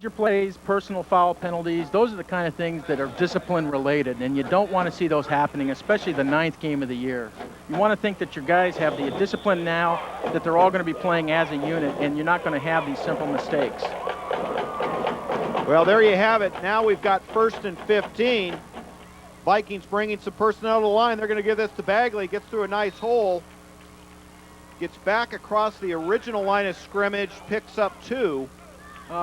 Your plays, personal foul penalties, those are the kind of things that are discipline related, and you don't want to see those happening, especially the ninth game of the year. You want to think that your guys have the discipline now, that they're all going to be playing as a unit, and you're not going to have these simple mistakes. Well, there you have it. Now we've got 1st and 15. Vikings bringing some personnel to the line. They're going to give this to Bagley. Gets through a nice hole. Gets back across the original line of scrimmage. Picks up 2.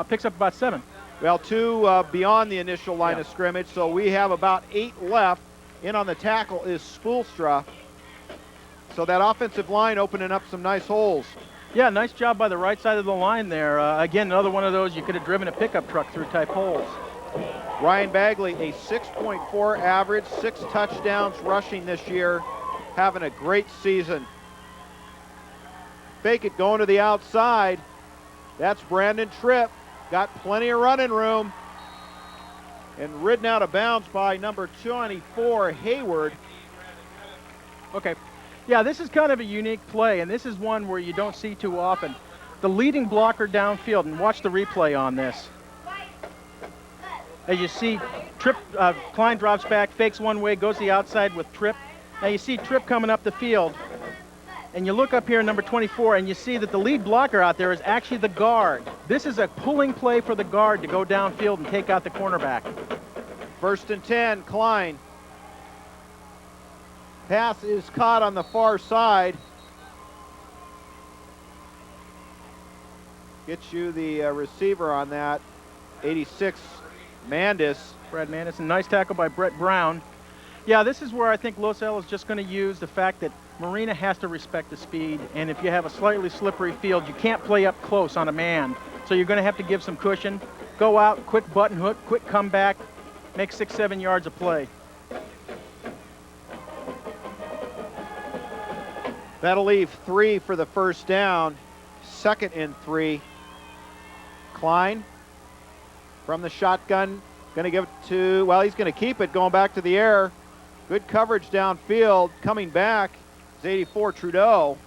Picks up about 7. Well, 2 beyond the initial line of scrimmage. So we have about 8 left. In on the tackle is Spoelstra. So that offensive line opening up some nice holes. Yeah, nice job by the right side of the line there. Again, another one of those you could have driven a pickup truck through type holes. Ryan Bagley, a 6.4 average, 6 touchdowns rushing this year, having a great season. Fake it going to the outside. That's Brandon Tripp. Got plenty of running room. And ridden out of bounds by number 24, Hayward. Okay. Yeah, this is kind of a unique play, and this is one where you don't see too often. The leading blocker downfield, and watch the replay on this. As you see, Klein drops back, fakes one way, goes the outside with Tripp. Now you see Tripp coming up the field, and you look up here, number 24, and you see that the lead blocker out there is actually the guard. This is a pulling play for the guard to go downfield and take out the cornerback. 1st and 10, Klein. Pass is caught on the far side. Gets you the receiver on that. 86, Mandis. Brad Mandis, a nice tackle by Brett Brown. Yeah, this is where I think Losell is just going to use the fact that Marina has to respect the speed, and if you have a slightly slippery field, you can't play up close on a man. So you're going to have to give some cushion. Go out, quick button hook, quick comeback, make 6-7 yards of play. That'll leave 3 for the first down. 2nd and 3. Klein from the shotgun, going to give it to, well, he's going to keep it, going back to the air. Good coverage downfield. Coming back is 84, Trudeau.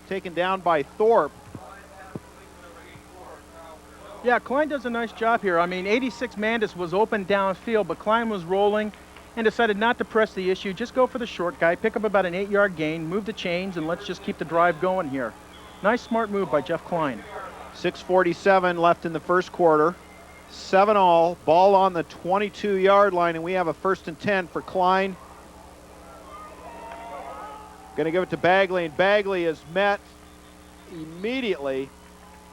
Taken down by Thorpe. Yeah, Klein does a nice job here. I mean, 86 Mandis was open downfield, but Klein was rolling and decided not to press the issue. Just go for the short guy, pick up about an 8-yard gain, move the chains, and let's just keep the drive going here. Nice, smart move by Jeff Klein. 6:47 left in the first quarter. 7-all, ball on the 22-yard line, and we have a 1st and 10 for Klein. Going to give it to Bagley, and Bagley is met immediately.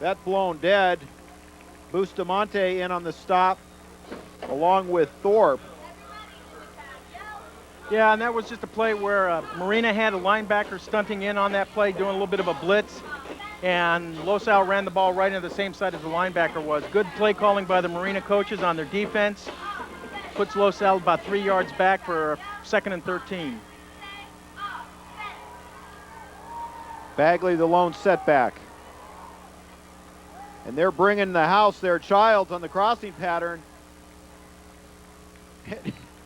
That blown dead. Bustamante in on the stop, along with Thorpe. Yeah, and that was just a play where Marina had a linebacker stunting in on that play, doing a little bit of a blitz, and Losal ran the ball right into the same side as the linebacker was. Good play calling by the Marina coaches on their defense. Puts Losal about 3 yards back for 2nd and 13. Bagley, the lone setback. And they're bringing the house there. Childs on the crossing pattern.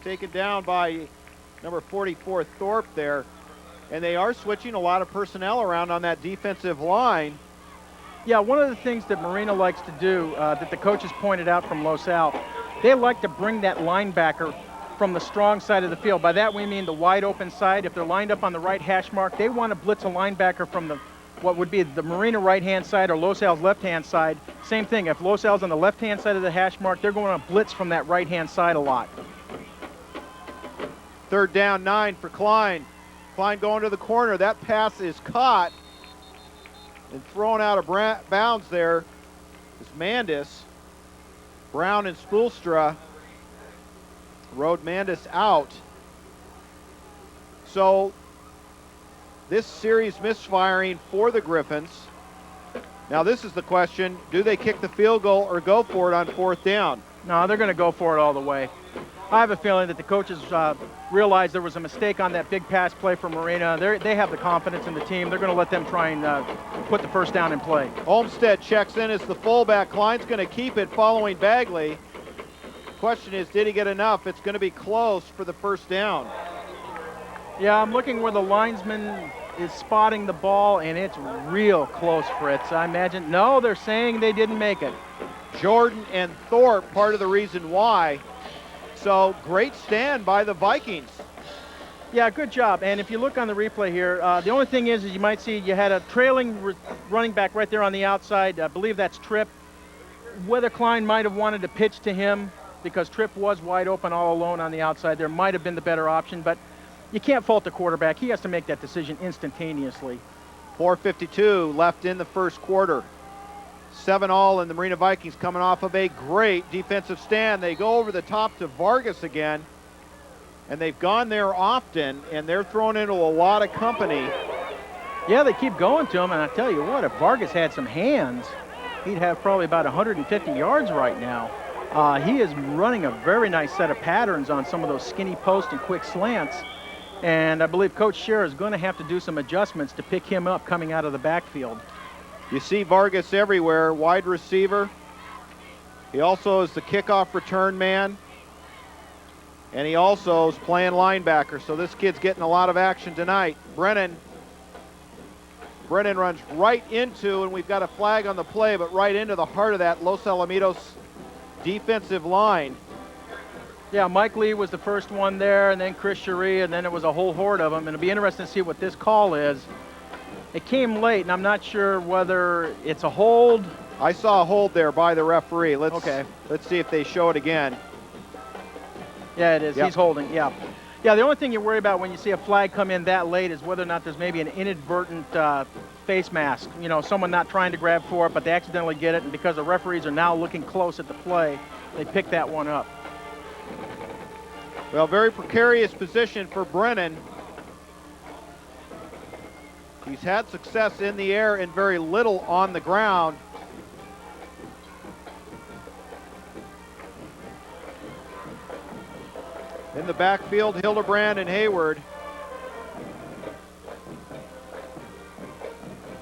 Taken down by number 44, Thorpe there. And they are switching a lot of personnel around on that defensive line. Yeah, one of the things that Marina likes to do, that the coaches pointed out from Losal, they like to bring that linebacker from the strong side of the field. By that we mean the wide open side. If they're lined up on the right hash mark, they want to blitz a linebacker from the what would be the Marina right-hand side or Losal's left-hand side. Same thing, if Losal's on the left-hand side of the hash mark, they're going to blitz from that right-hand side a lot. 3rd down, 9 for Klein. Klein going to the corner. That pass is caught and thrown out of bounds there is Mandis. Brown and Spoelstra rode Mandis out. So this series misfiring for the Griffins. Now this is the question, do they kick the field goal or go for it on 4th down? No, they're going to go for it all the way. I have a feeling that the coaches realized there was a mistake on that big pass play for Marina. They have the confidence in the team. They're going to let them try and put the first down in play. Olmstead checks in as the fullback. Klein's going to keep it following Bagley. Question is, did he get enough? It's going to be close for the first down. Yeah, I'm looking where the linesman is spotting the ball, and it's real close, Fritz. I imagine. No, they're saying they didn't make it. Jordan and Thorpe part of the reason why. So great stand by the Vikings. Yeah, good job. And if you look on the replay here, the only thing is you might see you had a trailing running back right there on the outside. I believe that's Tripp. Whether Klein might have wanted to pitch to him because Tripp was wide open all alone on the outside, there might have been the better option, but you can't fault the quarterback. He has to make that decision instantaneously. 4:52 left in the first quarter. 7-all, and the Marina Vikings coming off of a great defensive stand. They go over the top to Vargas again, and they've gone there often, and they're thrown into a lot of company. Yeah, they keep going to him, and I tell you what, if Vargas had some hands, he'd have probably about 150 yards right now. He is running a very nice set of patterns on some of those skinny post and quick slants, and I believe Coach Scherer is going to have to do some adjustments to pick him up coming out of the backfield. You see Vargas everywhere, wide receiver. He also is the kickoff return man. And he also is playing linebacker, so this kid's getting a lot of action tonight. Brennan runs right into, and we've got a flag on the play, but right into the heart of that Los Alamitos defensive line. Yeah, Mike Lee was the first one there, and then Chris Cherie, and then it was a whole horde of them. And it'll be interesting to see what this call is. It came late, and I'm not sure whether it's a hold. I saw a hold there by the referee. Let's see if they show it again. Yeah, it is. Yep. He's holding, yeah. Yeah, the only thing you worry about when you see a flag come in that late is whether or not there's maybe an inadvertent face mask. You know, someone not trying to grab for it, but they accidentally get it, and because the referees are now looking close at the play, they pick that one up. Well, very precarious position for Brennan. He's had success in the air and very little on the ground. In the backfield, Hildebrand and Hayward.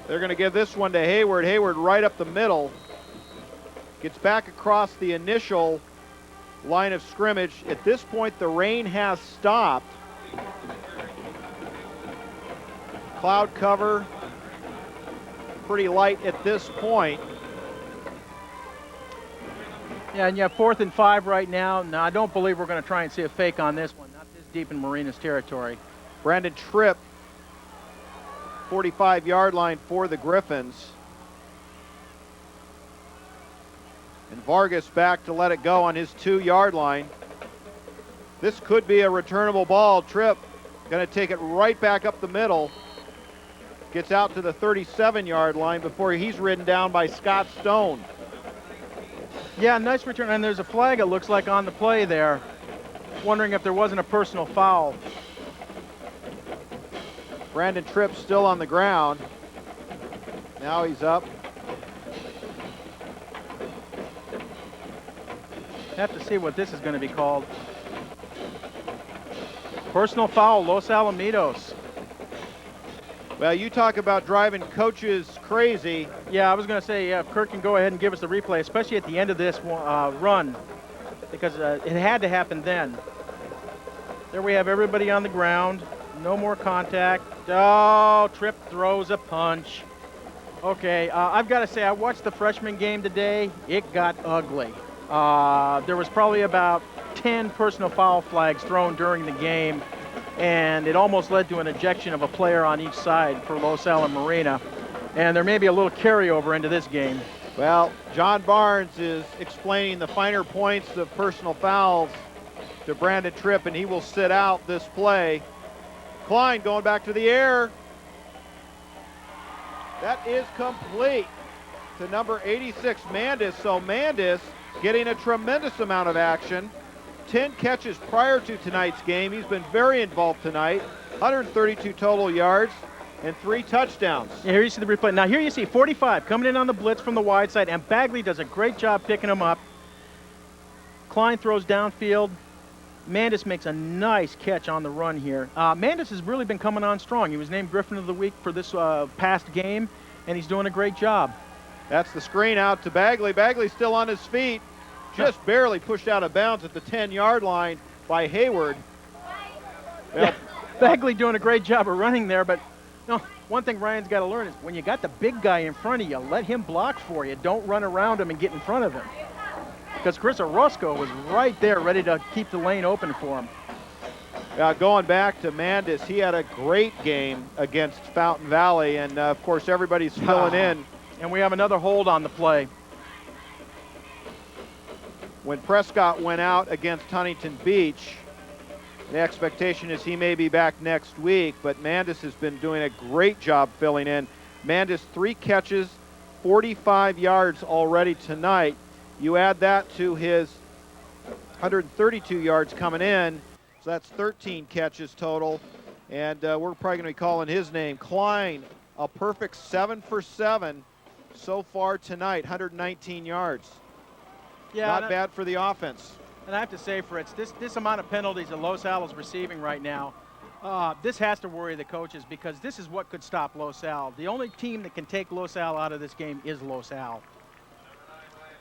They're going to give this one to Hayward. Hayward right up the middle. Gets back across the initial line of scrimmage. At this point, the rain has stopped. Cloud cover, pretty light at this point. Yeah, and you have 4th and 5 right now. Now, I don't believe we're going to try and see a fake on this one, not this deep in Marina's territory. Brandon Tripp, 45-yard line for the Griffins. And Vargas back to let it go on his 2-yard line. This could be a returnable ball. Tripp going to take it right back up the middle. Gets out to the 37-yard line before he's ridden down by Scott Stone. Yeah, nice return, and there's a flag, it looks like, on the play there. Wondering if there wasn't a personal foul. Brandon Tripp still on the ground. Now he's up. Have to see what this is going to be called. Personal foul, Los Alamitos. Well, you talk about driving coaches crazy. Yeah, I was going to say, yeah, if Kirk can go ahead and give us the replay, especially at the end of this run, because it had to happen then. There we have everybody on the ground. No more contact. Oh, Tripp throws a punch. Okay, I've got to say, I watched the freshman game today. It got ugly. There was probably about 10 personal foul flags thrown during the game, and it almost led to an ejection of a player on each side for Los Al and Marina. And there may be a little carryover into this game. Well, John Barnes is explaining the finer points of personal fouls to Brandon Tripp, and he will sit out this play. Klein going back to the air. That is complete to number 86, Mandis. So Mandis getting a tremendous amount of action. 10 catches prior to tonight's game. He's been very involved tonight. 132 total yards and 3 touchdowns. Yeah, here you see the replay. Now here you see 45 coming in on the blitz from the wide side, and Bagley does a great job picking him up. Klein throws downfield. Mandis makes a nice catch on the run here. Mandis has really been coming on strong. He was named Griffin of the Week for this past game, and he's doing a great job. That's the screen out to Bagley. Bagley's still on his feet. Just barely pushed out of bounds at the 10-yard line by Hayward. Well, Bagley doing a great job of running there, but no, one thing Ryan's got to learn is when you got the big guy in front of you, let him block for you. Don't run around him and get in front of him. because Chris Orozco was right there ready to keep the lane open for him. Going back to Mandis, he had a great game against Fountain Valley, and of course everybody's filling in. And we have another hold on the play. When Prescott went out against Huntington Beach, the expectation is he may be back next week, but Mandis has been doing a great job filling in. Mandis, 3 catches, 45 yards already tonight. You add that to his 132 yards coming in, so that's 13 catches total. And we're probably going to be calling his name. Klein, a perfect 7 for 7 so far tonight, 119 yards. Yeah, not bad for the offense. And I have to say, Fritz, this amount of penalties that Los Al is receiving right now, this has to worry the coaches, because this is what could stop Los Al. The only team that can take Los Al out of this game is Los Al.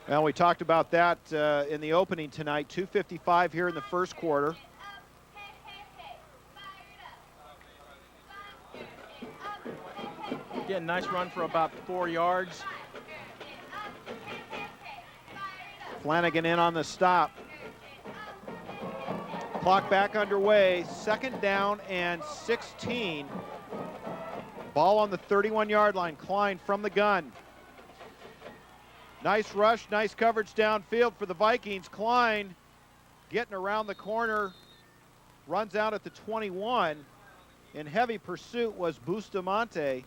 Well, we talked about that in the opening tonight. 2:55 here in the first quarter. Again, nice run for about 4 yards. Flanagan in on the stop. Clock back underway. 2nd down and 16. Ball on the 31-yard line. Klein from the gun. Nice rush, nice coverage downfield for the Vikings. Klein getting around the corner, runs out at the 21. In heavy pursuit was Bustamante.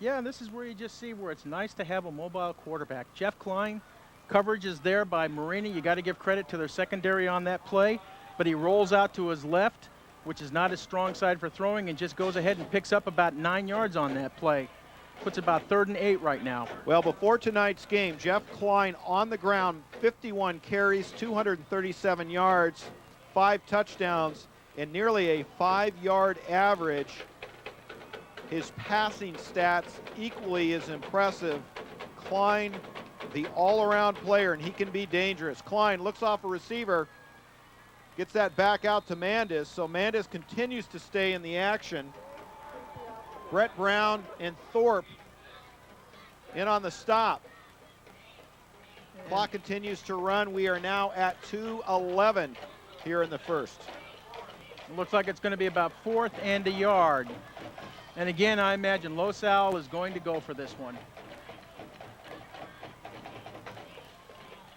Yeah, and this is where you just see where it's nice to have a mobile quarterback. Jeff Klein, coverage is there by Marina. You got to give credit to their secondary on that play, but he rolls out to his left, which is not his strong side for throwing, and just goes ahead and picks up about 9 yards on that play. Puts about 3rd and 8 right now. Well, before tonight's game, Jeff Klein on the ground, 51 carries, 237 yards, 5 touchdowns, and nearly a 5-yard average. His passing stats equally as impressive. Klein, the all-around player, and he can be dangerous. Klein looks off a receiver, gets that back out to Mandis, so Mandis continues to stay in the action. Brett Brown and Thorpe in on the stop. Clock continues to run. We are now at 2:11 here in the first. It looks like it's going to be about 4th and a yard. And again, I imagine Los Al is going to go for this one.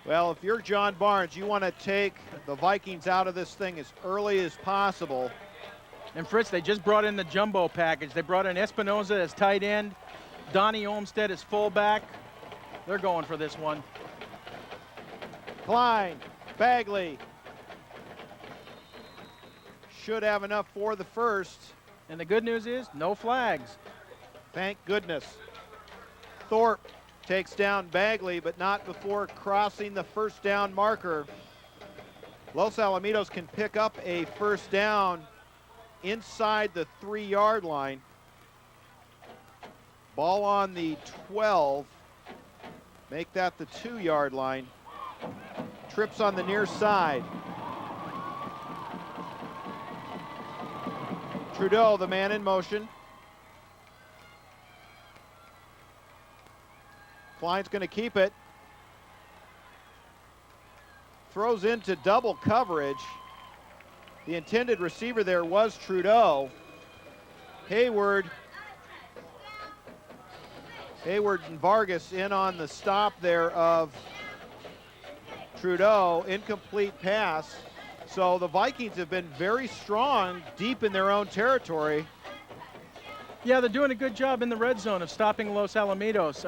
Well, if you're John Barnes, you want to take the Vikings out of this thing as early as possible. And Fritz, they just brought in the jumbo package. They brought in Espinoza as tight end, Donnie Olmstead as fullback. They're going for this one. Klein, Bagley. Should have enough for the first. And the good news is, no flags. Thank goodness. Thorpe takes down Bagley, but not before crossing the 1st down marker. Los Alamitos can pick up a 1st down inside the 3-yard line. Ball on the 12. Make that the 2-yard line. Trips on the near side. Trudeau, the man in motion. Klein's going to keep it. Throws into double coverage. The intended receiver there was Trudeau. Hayward and Vargas in on the stop there of Trudeau. Incomplete pass. So the Vikings have been very strong deep in their own territory. Yeah, they're doing a good job in the red zone of stopping Los Alamitos.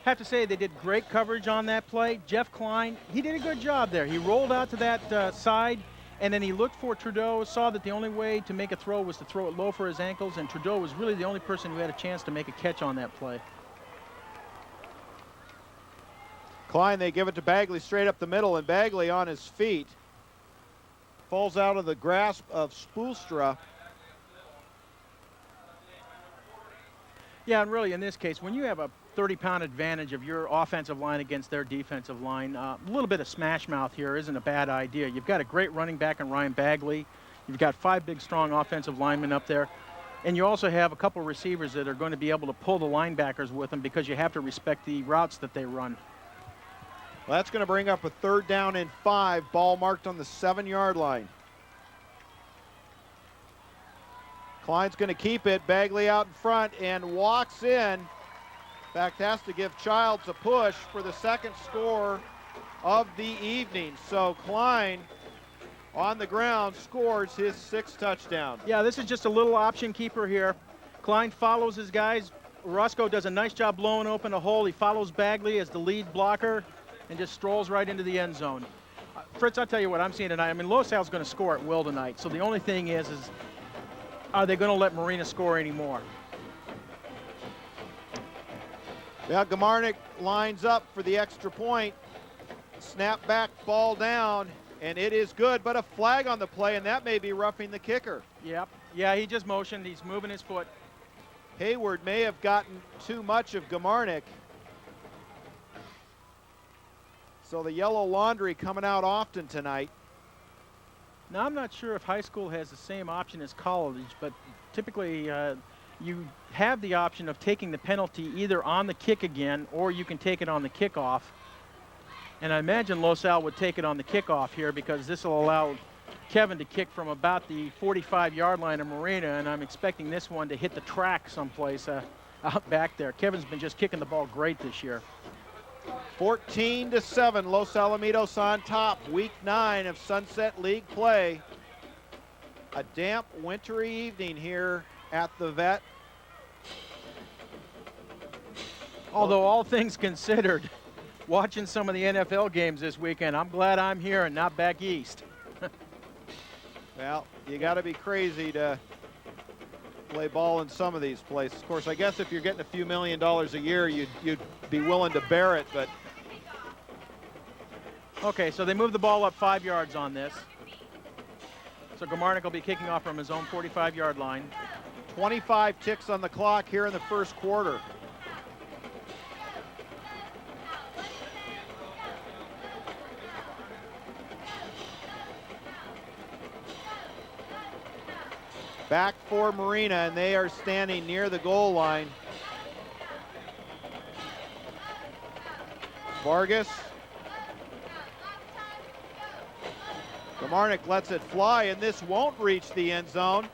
Have to say they did great coverage on that play. Jeff Klein, he did a good job there. He rolled out to that side, and then he looked for Trudeau, saw that the only way to make a throw was to throw it low for his ankles, and Trudeau was really the only person who had a chance to make a catch on that play. Klein, they give it to Bagley straight up the middle, and Bagley on his feet falls out of the grasp of Spoelstra. Yeah, and really in this case, when you have a 30-pound advantage of your offensive line against their defensive line, a little bit of smash mouth here isn't a bad idea. You've got a great running back in Ryan Bagley. You've got 5 big, strong offensive linemen up there. And you also have a couple receivers that are going to be able to pull the linebackers with them because you have to respect the routes that they run. Well, that's going to bring up a 3rd down and 5. Ball marked on the 7-yard line. Klein's going to keep it. Bagley out in front and walks in. In fact, has to give Childs a push for the 2nd score of the evening. So Klein on the ground scores his 6th touchdown. Yeah, this is just a little option keeper here. Klein follows his guys. Roscoe does a nice job blowing open a hole. He follows Bagley as the lead blocker and just strolls right into the end zone. Fritz, I'll tell you what I'm seeing tonight. I mean, Los Al's going to score at will tonight. So the only thing is are they going to let Marina score anymore? Yeah, Gamarnik lines up for the extra point. Snap back, ball down, and it is good, but a flag on the play, and that may be roughing the kicker. Yep. Yeah, he just motioned. He's moving his foot. Hayward may have gotten too much of Gamarnik. So the yellow laundry coming out often tonight. Now, I'm not sure if high school has the same option as college, but typically you have the option of taking the penalty either on the kick again or you can take it on the kickoff. And I imagine Los Al would take it on the kickoff here because this will allow Kevin to kick from about the 45-yard line of Marina, and I'm expecting this one to hit the track someplace out back there. Kevin's been just kicking the ball great this year. 14-7, Los Alamitos on top. Week 9 of Sunset League play. A damp, wintry evening here at the Vet. Although all things considered, watching some of the NFL games this weekend, I'm glad I'm here and not back east. Well, you got to be crazy to play ball in some of these places. Of course, I guess if you're getting a few $1 million a year, you'd be willing to bear it, but. Okay, so they move the ball up 5 yards on this. So Gamarnik will be kicking off from his own 45-yard line. 25 ticks on the clock here in the first quarter. Back for Marina, and they are standing near the goal line. Vargas. Gamarnik lets it fly, and this won't reach the end zone.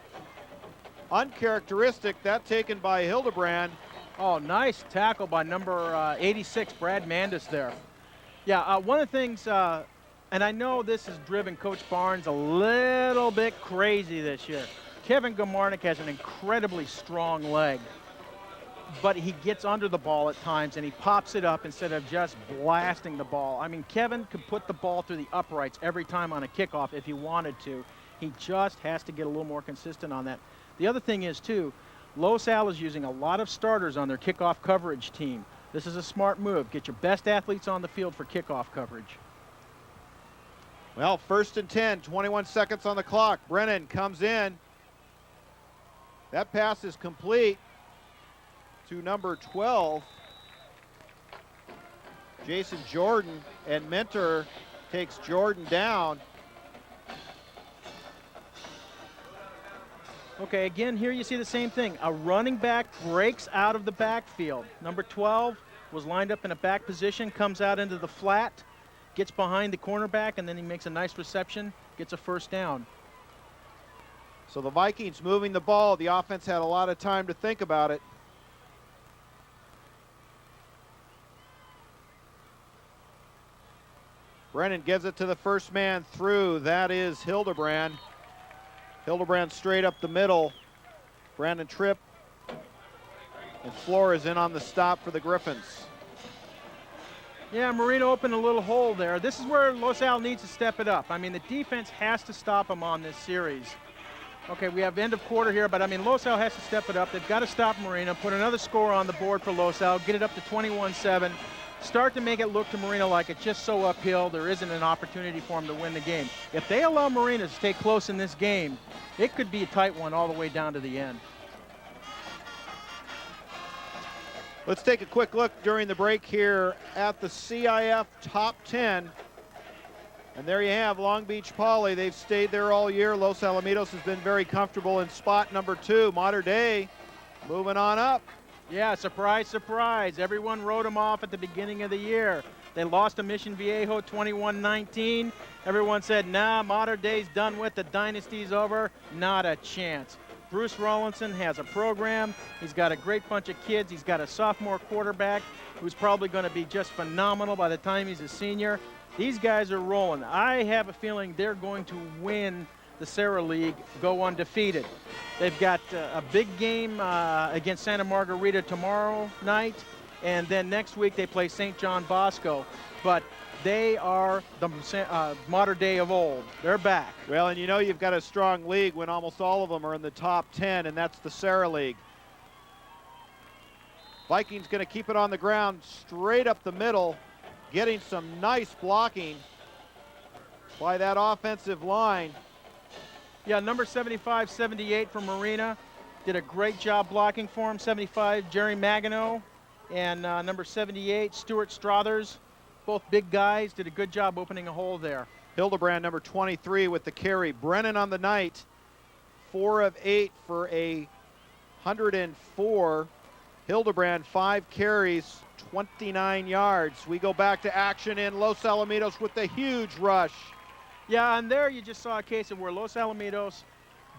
Uncharacteristic, that taken by Hildebrand. Oh, nice tackle by number 86, Brad Mandis there. Yeah, one of the things, and I know this has driven Coach Barnes a little bit crazy this year. Kevin Gamarnik has an incredibly strong leg, but he gets under the ball at times and he pops it up instead of just blasting the ball. I mean, Kevin could put the ball through the uprights every time on a kickoff if he wanted to. He just has to get a little more consistent on that. The other thing is, too, Los Al is using a lot of starters on their kickoff coverage team. This is a smart move. Get your best athletes on the field for kickoff coverage. Well, 1st and 10, 21 seconds on the clock. Brennan comes in. That pass is complete to number 12, Jason Jordan, and Mentor takes Jordan down. Okay, again, here you see the same thing. A running back breaks out of the backfield. Number 12 was lined up in a back position, comes out into the flat, gets behind the cornerback, and then he makes a nice reception, gets a 1st down. So the Vikings moving the ball. The offense had a lot of time to think about it. Brennan gives it to the first man through. That is Hildebrand. Hildebrand straight up the middle. Brandon Tripp and Flores in on the stop for the Griffins. Yeah, Marina opened a little hole there. This is where Los Al needs to step it up. I mean, the defense has to stop them on this series. Okay, we have end of quarter here, but I mean, Los Al has to step it up. They've got to stop Marina, put another score on the board for Los Al, get it up to 21-7, start to make it look to Marina like it's just so uphill, there isn't an opportunity for them to win the game. If they allow Marina to stay close in this game, it could be a tight one all the way down to the end. Let's take a quick look during the break here at the CIF Top 10. And there you have Long Beach Poly. They've stayed there all year. Los Alamitos has been very comfortable in spot number 2. Mater Dei moving on up. Yeah, surprise, surprise. Everyone wrote them off at the beginning of the year. They lost to Mission Viejo 21-19. Everyone said, nah, modern day's done with, the dynasty's over. Not a chance. Bruce Rawlinson has a program. He's got a great bunch of kids. He's got a sophomore quarterback who's probably going to be just phenomenal by the time he's a senior. These guys are rolling. I have a feeling they're going to win the Sarah League, go undefeated. They've got a big game against Santa Margarita tomorrow night, and then next week they play St. John Bosco. But they are the modern day of old. They're back. Well, and you know you've got a strong league when almost all of them are in the top 10, and that's the Sarah League. Vikings going to keep it on the ground straight up the middle, getting some nice blocking by that offensive line. Yeah, number 75, 78 from Marina did a great job blocking for him. 75, Jerry Magano, and number 78, Stuart Strothers. Both big guys, did a good job opening a hole there. Hildebrand, number 23, with the carry. Brennan on the night, 4 of 8 for 104. Hildebrand, 5 carries, 29 yards. We go back to action in Los Alamitos with the huge rush. Yeah, and there you just saw a case of where Los Alamitos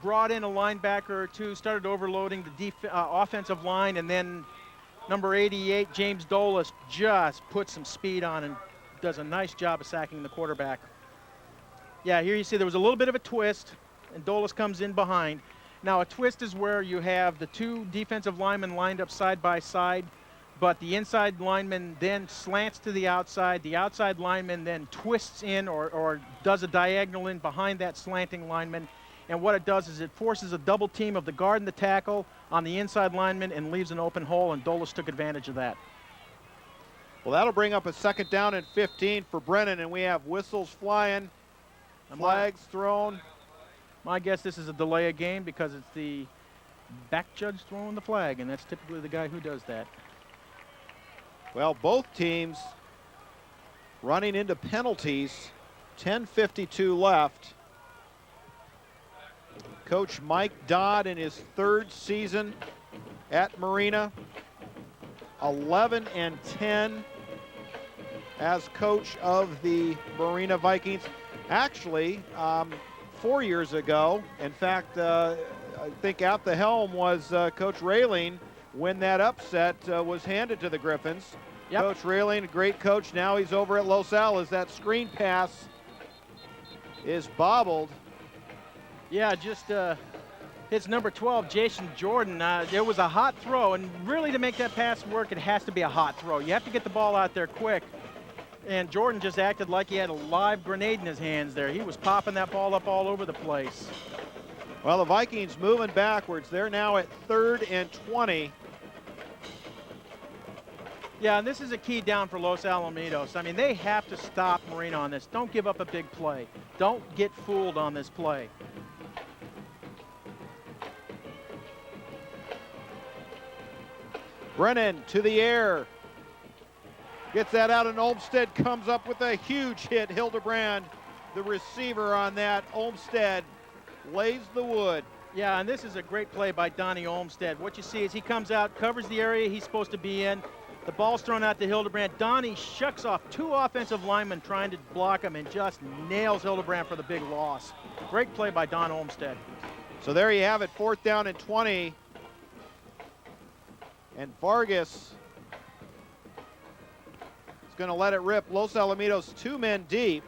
brought in a linebacker or two, started overloading the offensive line, and then number 88, James Dolis, just put some speed on and does a nice job of sacking the quarterback. Yeah, here you see there was a little bit of a twist, and Dolis comes in behind. Now, a twist is where you have the two defensive linemen lined up side by side, but the inside lineman then slants to the outside lineman then twists in or does a diagonal in behind that slanting lineman, and what it does is it forces a double team of the guard and the tackle on the inside lineman and leaves an open hole, and Dolis took advantage of that. Well, that'll bring up a 2nd down and 15 for Brennan, and we have whistles flying, flags thrown. My guess this is a delay of game because it's the back judge throwing the flag, and that's typically the guy who does that. Well, both teams running into penalties. 10:52 left. Coach Mike Dodd in his 3rd season at Marina. 11-10 as coach of the Marina Vikings. Actually, 4 years ago, in fact, I think at the helm was Coach Railing when that upset was handed to the Griffins. Yep. Coach Railing, a great coach. Now he's over at Los Al as that screen pass is bobbled. Yeah, just hits number 12, Jason Jordan. There was a hot throw, and really to make that pass work, it has to be a hot throw. You have to get the ball out there quick. And Jordan just acted like he had a live grenade in his hands there. He was popping that ball up all over the place. Well, the Vikings moving backwards. They're now at 3rd and 20. Yeah, and this is a key down for Los Alamitos. I mean, they have to stop Marina on this. Don't give up a big play. Don't get fooled on this play. Brennan to the air. Gets that out, and Olmstead comes up with a huge hit. Hildebrand, the receiver on that. Olmstead lays the wood. Yeah, and this is a great play by Donnie Olmstead. What you see is he comes out, covers the area he's supposed to be in. The ball's thrown out to Hildebrand. Donnie shucks off 2 offensive linemen trying to block him and just nails Hildebrand for the big loss. Great play by Don Olmstead. So there you have it, 4th down and 20. And Vargas is going to let it rip. Los Alamitos 2 men deep.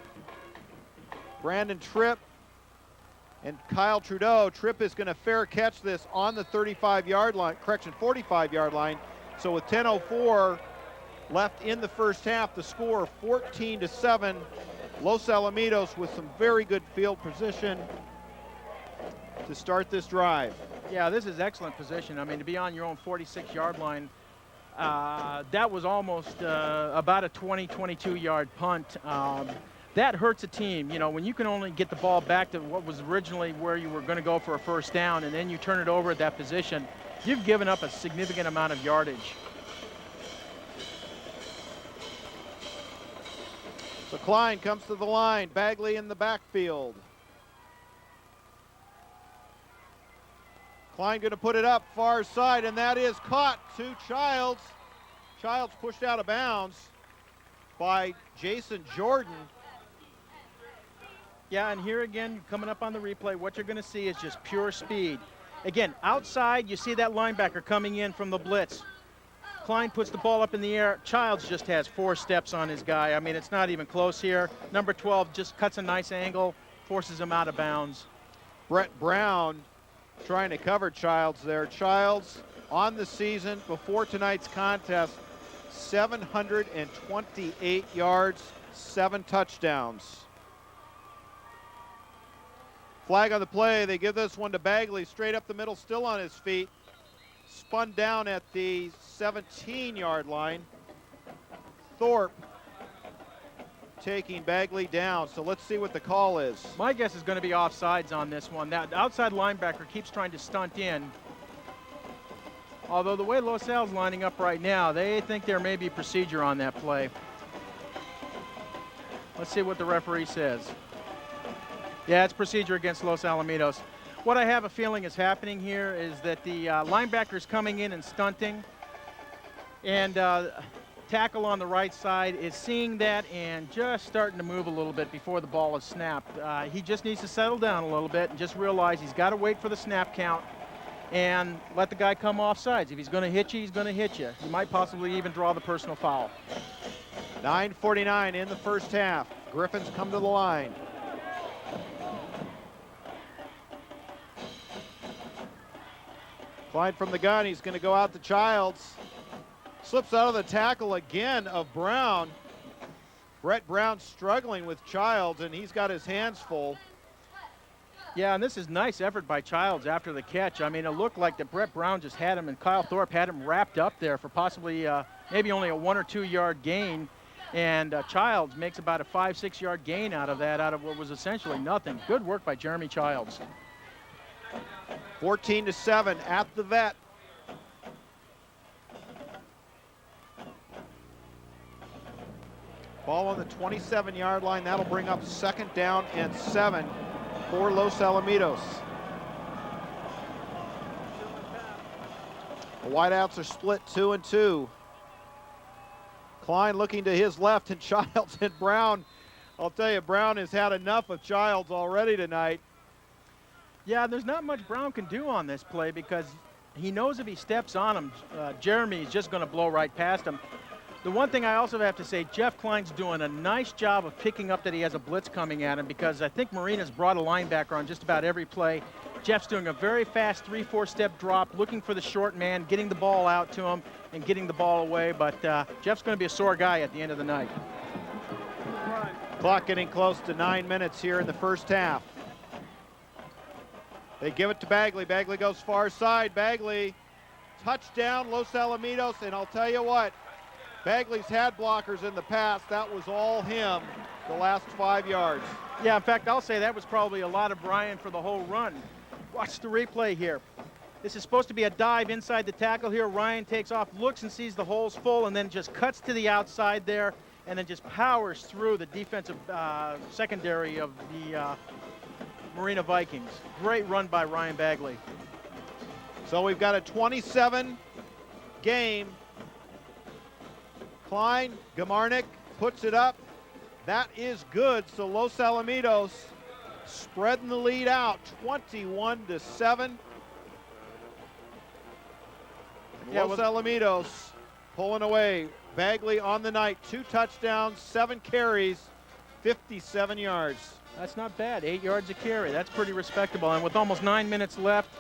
Brandon Tripp and Kyle Trudeau. Tripp is going to fair catch this on the 35-yard line, 45-yard line. So with 10:04 left in the first half, the score 14-7. Los Alamitos with some very good field position to start this drive. Yeah, this is excellent position. I mean, to be on your own 46-yard line, that was almost about a 22-yard punt. That hurts a team. You know, when you can only get the ball back to what was originally where you were going to go for a first down, and then you turn it over at that position, you've given up a significant amount of yardage. So Klein comes to the line. Bagley in the backfield. Klein going to put it up far side, and that is caught to Childs. Childs pushed out of bounds. by Jason Jordan. Yeah, and here again, coming up on the replay, what you're going to see is just pure speed. Again, outside, you see that linebacker coming in from the blitz. Klein puts the ball up in the air. Childs just has 4 steps on his guy. I mean, it's not even close here. Number 12 just cuts a nice angle, forces him out of bounds. Brett Brown trying to cover Childs there. Childs on the season before tonight's contest, 728 yards, 7 touchdowns. Flag on the play. They give this one to Bagley, straight up the middle, still on his feet. Spun down at the 17-yard line. Thorpe taking Bagley down. So let's see what the call is. My guess is going to be offsides on this one. That outside linebacker keeps trying to stunt in. Although the way Los Al's lining up right now, they think there may be procedure on that play. Let's see what the referee says. Yeah, it's procedure against Los Alamitos. What I have a feeling is happening here is that the linebacker's coming in and stunting, and tackle on the right side is seeing that and just starting to move a little bit before the ball is snapped. He just needs to settle down a little bit and just realize he's got to wait for the snap count and let the guy come off sides. If he's going to hit you, he's going to hit you. He might possibly even draw the personal foul. 9:49 in the first half. Griffins come to the line. Klein from the gun, he's going to go out to Childs. Slips out of the tackle again of Brown. Brett Brown struggling with Childs, and he's got his hands full. Yeah, and this is nice effort by Childs after the catch. I mean, it looked like that Brett Brown just had him, and Kyle Thorpe had him wrapped up there for possibly maybe only a 1 or 2 yard gain. And Childs makes about a 5-6 yard gain out of that, out of what was essentially nothing. Good work by Jeremy Childs. 14-7 at the Vet. Ball on the 27-yard line. That'll bring up 2nd down and 7 for Los Alamitos. The wideouts are split 2 and 2. Klein looking to his left, and Childs and Brown. I'll tell you, Brown has had enough of Childs already tonight. Yeah, there's not much Brown can do on this play because he knows if he steps on him, Jeremy is just going to blow right past him. The one thing I also have to say, Jeff Klein's doing a nice job of picking up that he has a blitz coming at him, because I think Marina's brought a linebacker on just about every play. Jeff's doing a very fast 3-4 step drop, looking for the short man, getting the ball out to him and getting the ball away. But Jeff's going to be a sore guy at the end of the night. Clock getting close to 9 minutes here in the first half. They give it to Bagley. Bagley goes far side. Bagley, touchdown, Los Alamitos. And I'll tell you what, Bagley's had blockers in the past. That was all him the last 5 yards. Yeah, in fact, I'll say that was probably a lot of Brian for the whole run. Watch the replay here. This is supposed to be a dive inside the tackle here. Ryan takes off, looks and sees the holes full, and then just cuts to the outside there, and then just powers through the defensive secondary of the Marina Vikings. Great run by Ryan Bagley. So we've got a 27 game. Klein, Gamarnik puts it up. That is good. So Los Alamitos spreading the lead out 21-7. Yeah, Los Alamitos pulling away. Bagley on the night, 2 touchdowns, 7 carries, 57 yards. That's not bad, 8 yards a carry. That's pretty respectable. And with almost 9 minutes left,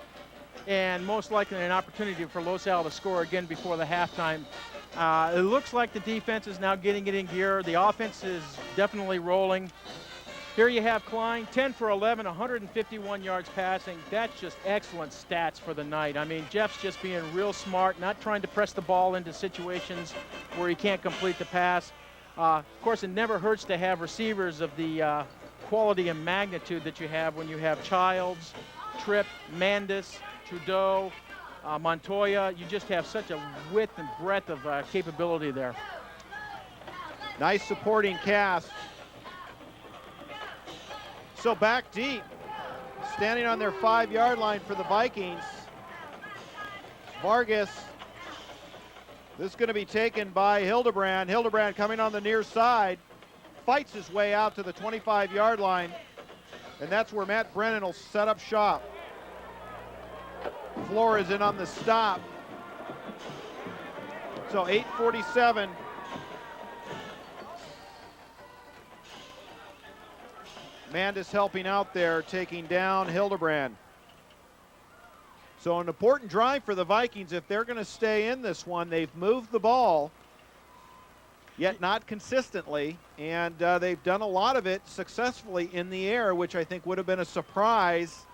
and most likely an opportunity for Los Al to score again before the halftime, it looks like the defense is now getting it in gear. The offense is definitely rolling. Here you have Klein, 10 for 11, 151 yards passing. That's just excellent stats for the night. I mean, Jeff's just being real smart, not trying to press the ball into situations where he can't complete the pass. Of course, it never hurts to have receivers of the quality and magnitude that you have when you have Childs, Tripp, Mandis, Trudeau, Montoya. You just have such a width and breadth of capability there. Nice supporting cast. So back deep, standing on their 5-yard line for the Vikings. Vargas, This is going to be taken by Hildebrand. Hildebrand coming on the near side, fights his way out to the 25-yard line, and that's where Matt Brennan will set up shop. Flores in on the stop. So 8:47. Mandis helping out there, taking down Hildebrand. So an important drive for the Vikings if they're going to stay in this one. They've moved the ball, yet not consistently, and they've done a lot of it successfully in the air, which I think would have been a surprise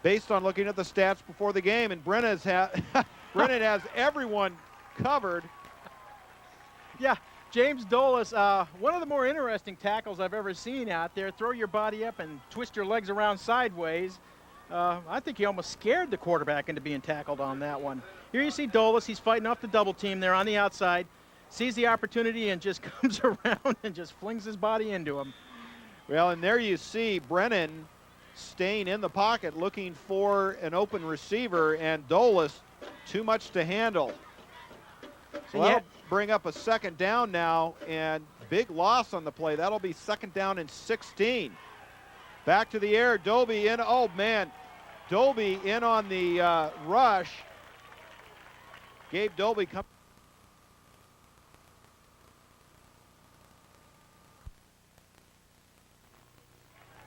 based on looking at the stats before the game. And Brennan has everyone covered. Yeah, James Dolis, one of the more interesting tackles I've ever seen out there. Throw your body up and twist your legs around sideways. I think he almost scared the quarterback into being tackled on that one. Here you see Dolis. He's fighting off the double team there on the outside. Sees the opportunity and just comes around and just flings his body into him. Well, and there you see Brennan staying in the pocket looking for an open receiver, and Dolis too much to handle. So that'll bring up a second down now, and big loss on the play. That'll be second down and 16. Back to the air, Doby in. Oh, man. Doby in on the rush. Gabe Doby comes.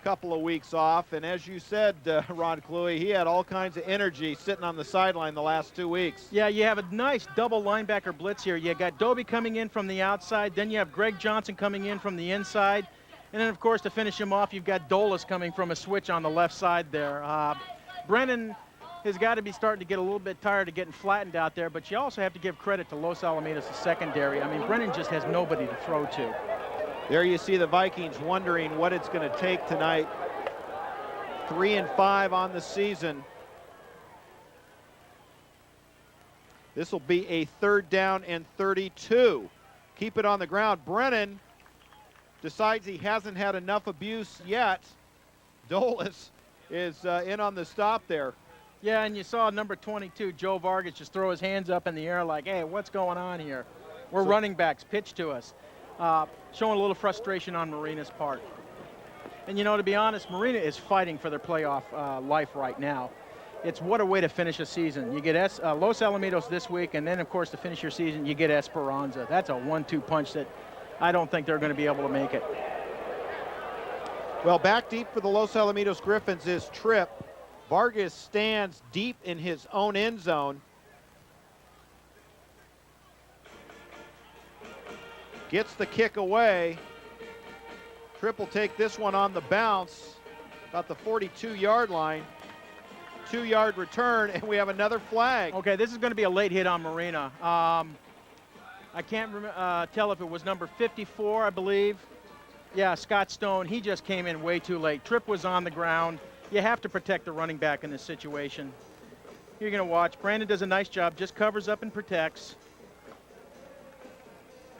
Couple of weeks off, and as you said, Ron Cluey, he had all kinds of energy sitting on the sideline the last 2 weeks. Yeah, you have a nice double linebacker blitz here. You got Doby coming in from the outside, then you have Greg Johnson coming in from the inside, and then of course to finish him off, you've got Dolis coming from a switch on the left side there. Brennan has got to be starting to get a little bit tired of getting flattened out there, but you also have to give credit to Los Alamitos, the secondary. I mean, Brennan just has nobody to throw to. There you see the Vikings wondering what it's going to take tonight. 3-5 on the season. This will be a third down and 32. Keep it on the ground. Brennan decides he hasn't had enough abuse yet. Dolis is in on the stop there. Yeah, and you saw number 22, Joe Vargas, just throw his hands up in the air like, hey, what's going on here? We're running backs, pitch to us. Showing a little frustration on Marina's part. And, you know, to be honest, Marina is fighting for their playoff life right now. It's what a way to finish a season. You get Los Alamitos this week, and then, of course, to finish your season, you get Esperanza. That's a 1-2 punch that I don't think they're going to be able to make it. Well, back deep for the Los Alamitos Griffins is Tripp. Vargas stands deep in his own end zone. Gets the kick away. Tripp will take this one on the bounce, about the 42-yard line. 2-yard return, and we have another flag. Okay, this is going to be a late hit on Marina. I can't tell if it was number 54, I believe. Yeah, Scott Stone, he just came in way too late. Tripp was on the ground. You have to protect the running back in this situation. You're going to watch. Brandon does a nice job, just covers up and protects.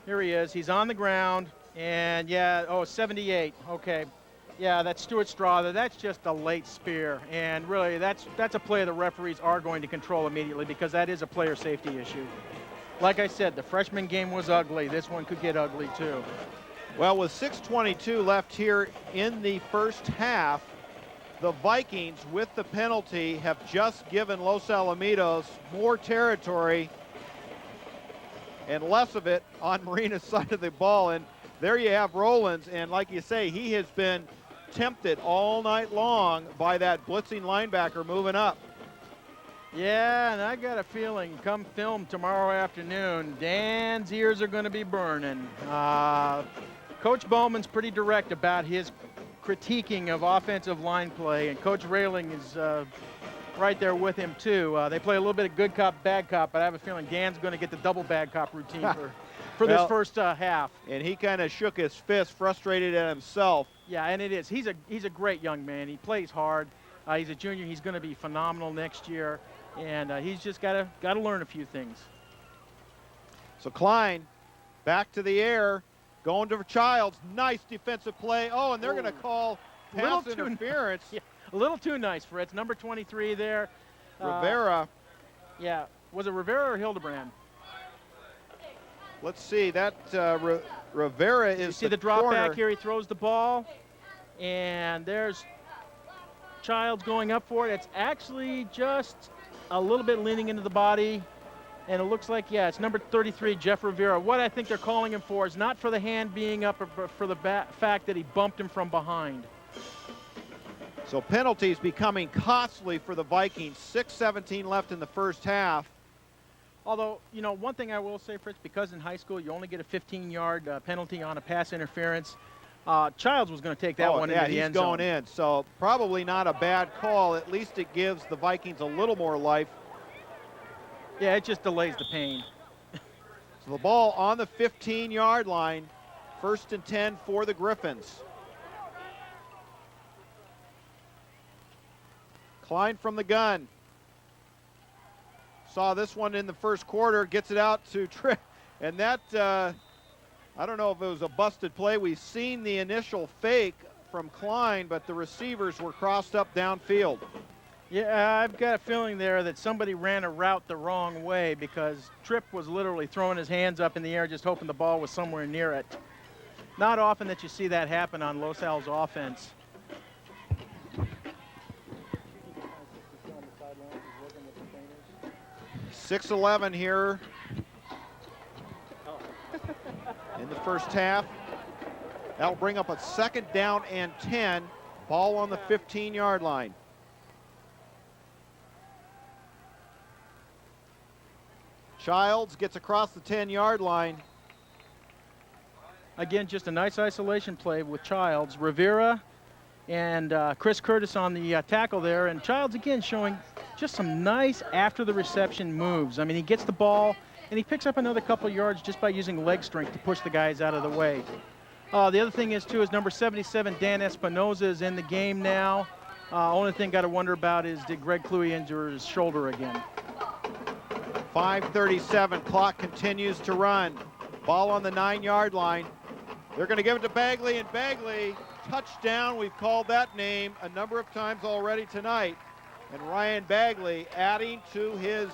Here he is. He's on the ground, and yeah, 78. Okay. Yeah, that's Stuart Strother. That's just a late spear, and really that's a play the referees are going to control immediately because that is a player safety issue. Like I said, the freshman game was ugly. This one could get ugly too. Well, with 6:22 left here in the first half, the Vikings, with the penalty, have just given Los Alamitos more territory and less of it on Marina's side of the ball. And there you have Rollins, and like you say, he has been tempted all night long by that blitzing linebacker moving up. Yeah, and I got a feeling come film tomorrow afternoon, Dan's ears are going to be burning. Coach Bowman's pretty direct about his critiquing of offensive line play, and Coach Railing is right there with him too. They play a little bit of good cop, bad cop, but I have a feeling Dan's going to get the double bad cop routine for this first half. And he kind of shook his fist, frustrated at himself. Yeah, and it is. He's a great young man. He plays hard. He's a junior. He's going to be phenomenal next year, and he's just got to learn a few things. So Klein back to the air, going to Childs. Nice defensive play. Oh, and they're going to call pass interference. Yeah, a little too nice, Fritz. Number 23 there. Rivera. Yeah. Was it Rivera or Hildebrand? Let's see, that Rivera is You see the drop corner. back here, he throws the ball, and there's Childs going up for it. It's actually just a little bit leaning into the body, and it looks like, yeah, it's number 33, Jeff Rivera. What I think they're calling him for is not for the hand being up, but for the fact that he bumped him from behind. So penalties becoming costly for the Vikings. 6:17 left in the first half. Although, you know, one thing I will say, Fritz, because in high school you only get a 15-yard penalty on a pass interference, Childs was going to take that one into the end zone. Yeah, he's going in, so probably not a bad call. At least it gives the Vikings a little more life. Yeah, it just delays the pain. So the ball on the 15-yard line. 1st and 10 for the Griffins. Klein from the gun. Saw this one in the first quarter, gets it out to Tripp, and that, I don't know if it was a busted play. We've seen the initial fake from Klein, but the receivers were crossed up downfield. Yeah, I've got a feeling there that somebody ran a route the wrong way, because Tripp was literally throwing his hands up in the air just hoping the ball was somewhere near it. Not often that you see that happen on Los Al's offense. 6:11 here in the first half. That'll bring up a 2nd down and 10. Ball on the 15-yard line. Childs gets across the 10-yard line. Again, just a nice isolation play with Childs. Rivera and Chris Curtis on the tackle there, and Childs again showing just some nice after the reception moves. I mean, he gets the ball and he picks up another couple yards just by using leg strength to push the guys out of the way. The other thing is too is number 77 Dan Espinoza is in the game now. Only thing got to wonder about is did Greg Cluey injure his shoulder again? 5:37, clock continues to run. Ball on the 9-yard line. They're going to give it to Bagley, and Bagley, touchdown. We've called that name a number of times already tonight. And Ryan Bagley adding to his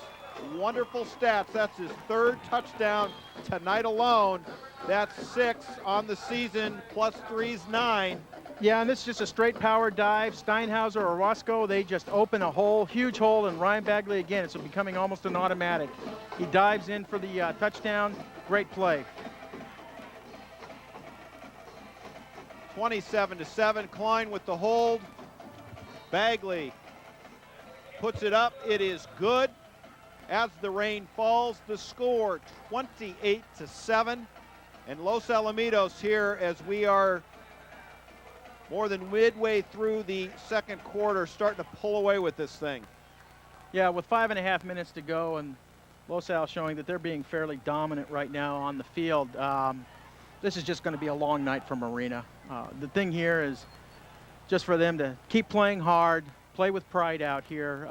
wonderful stats. That's his 3rd touchdown tonight alone. That's 6 on the season, plus 3's 9. Yeah, and this is just a straight power dive. Steinhauser or Roscoe, they just open a hole, huge hole, and Ryan Bagley, again, it's becoming almost an automatic. He dives in for the touchdown. Great play. 27-7, Klein with the hold. Bagley puts it up. It is good. As the rain falls, the score 28-7. And Los Alamitos here, as we are more than midway through the 2nd quarter, starting to pull away with this thing. Yeah, with 5.5 minutes to go, and Los Al showing that they're being fairly dominant right now on the field. This is just going to be a long night for Marina. The thing here is just for them to keep playing hard, play with pride out here,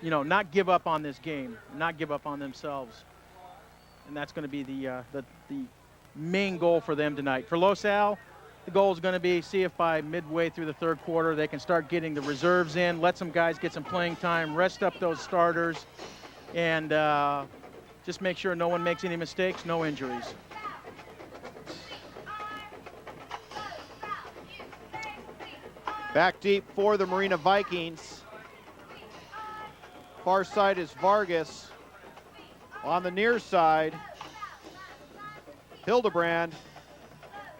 you know, not give up on this game, not give up on themselves. And that's going to be the main goal for them tonight. For Los Al, the goal is going to be see if by midway through the 3rd quarter they can start getting the reserves in, let some guys get some playing time, rest up those starters, and just make sure no one makes any mistakes, no injuries. Back deep for the Marina Vikings. Far side is Vargas. On the near side, Hildebrand.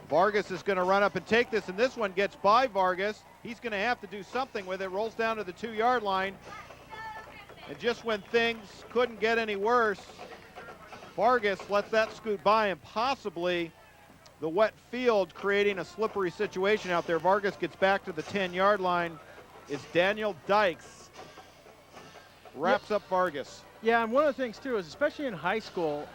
Vargas is going to run up and take this, and this one gets by Vargas. He's going to have to do something with it. Rolls down to the 2-yard line. And just when things couldn't get any worse, Vargas lets that scoot by, and possibly the wet field creating a slippery situation out there. Vargas gets back to the 10-yard line. It's Daniel Dykes. Wraps up Vargas. Yeah, and one of the things too is, especially in high school,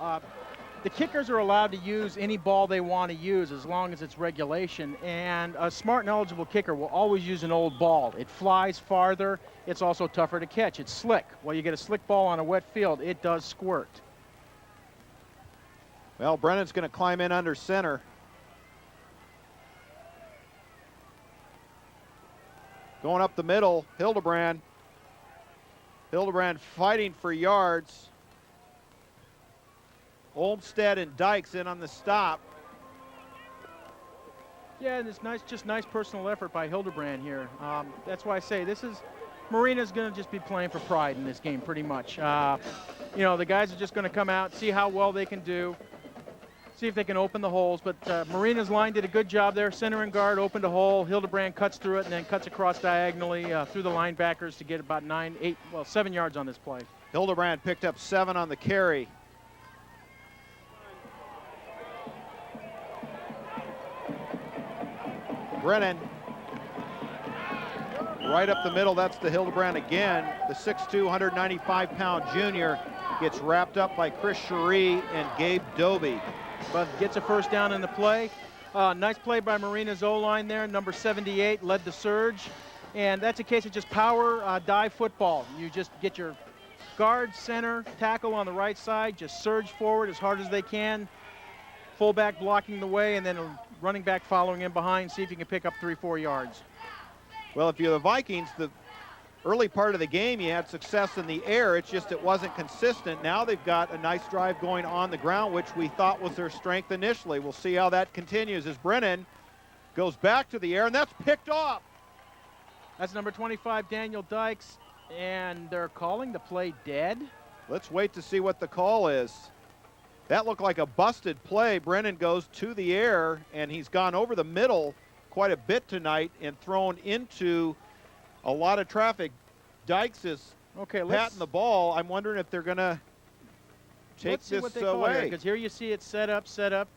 the kickers are allowed to use any ball they want to use as long as it's regulation, and a smart and eligible kicker will always use an old ball. It flies farther, it's also tougher to catch. It's slick. Well, you get a slick ball on a wet field, it does squirt. Well, Brennan's going to climb in under center. Going up the middle, Hildebrand. Hildebrand fighting for yards. Olmstead and Dykes in on the stop. Yeah, and it's nice, just nice personal effort by Hildebrand here. That's why I say Marina's going to just be playing for pride in this game pretty much. You know, the guys are just going to come out, see how well they can do, see if they can open the holes. But Marina's line did a good job there. Center and guard opened a hole. Hildebrand cuts through it and then cuts across diagonally through the linebackers to get about 7 yards on this play. Hildebrand picked up 7 on the carry. Brennan, right up the middle, that's the Hildebrand again. The 6'2", 195-pound junior gets wrapped up by Chris Cherie and Gabe Doby. But gets a first down in the play. Nice play by Marina's O-line there. Number 78 led the surge. And that's a case of just power dive football. You just get your guard, center, tackle on the right side, just surge forward as hard as they can. Fullback blocking the way, and then a running back following in behind, see if you can pick up 3-4 yards. Well, if you're the Vikings, the early part of the game, you had success in the air. It's just it wasn't consistent. Now they've got a nice drive going on the ground, which we thought was their strength initially. We'll see how that continues as Brennan goes back to the air, and that's picked off. That's number 25, Daniel Dykes, and they're calling the play dead. Let's wait to see what the call is. That looked like a busted play. Brennan goes to the air, and he's gone over the middle quite a bit tonight and thrown into a lot of traffic. Dykes is patting the ball. I'm wondering if they're going to take this away. Because here you see it set up.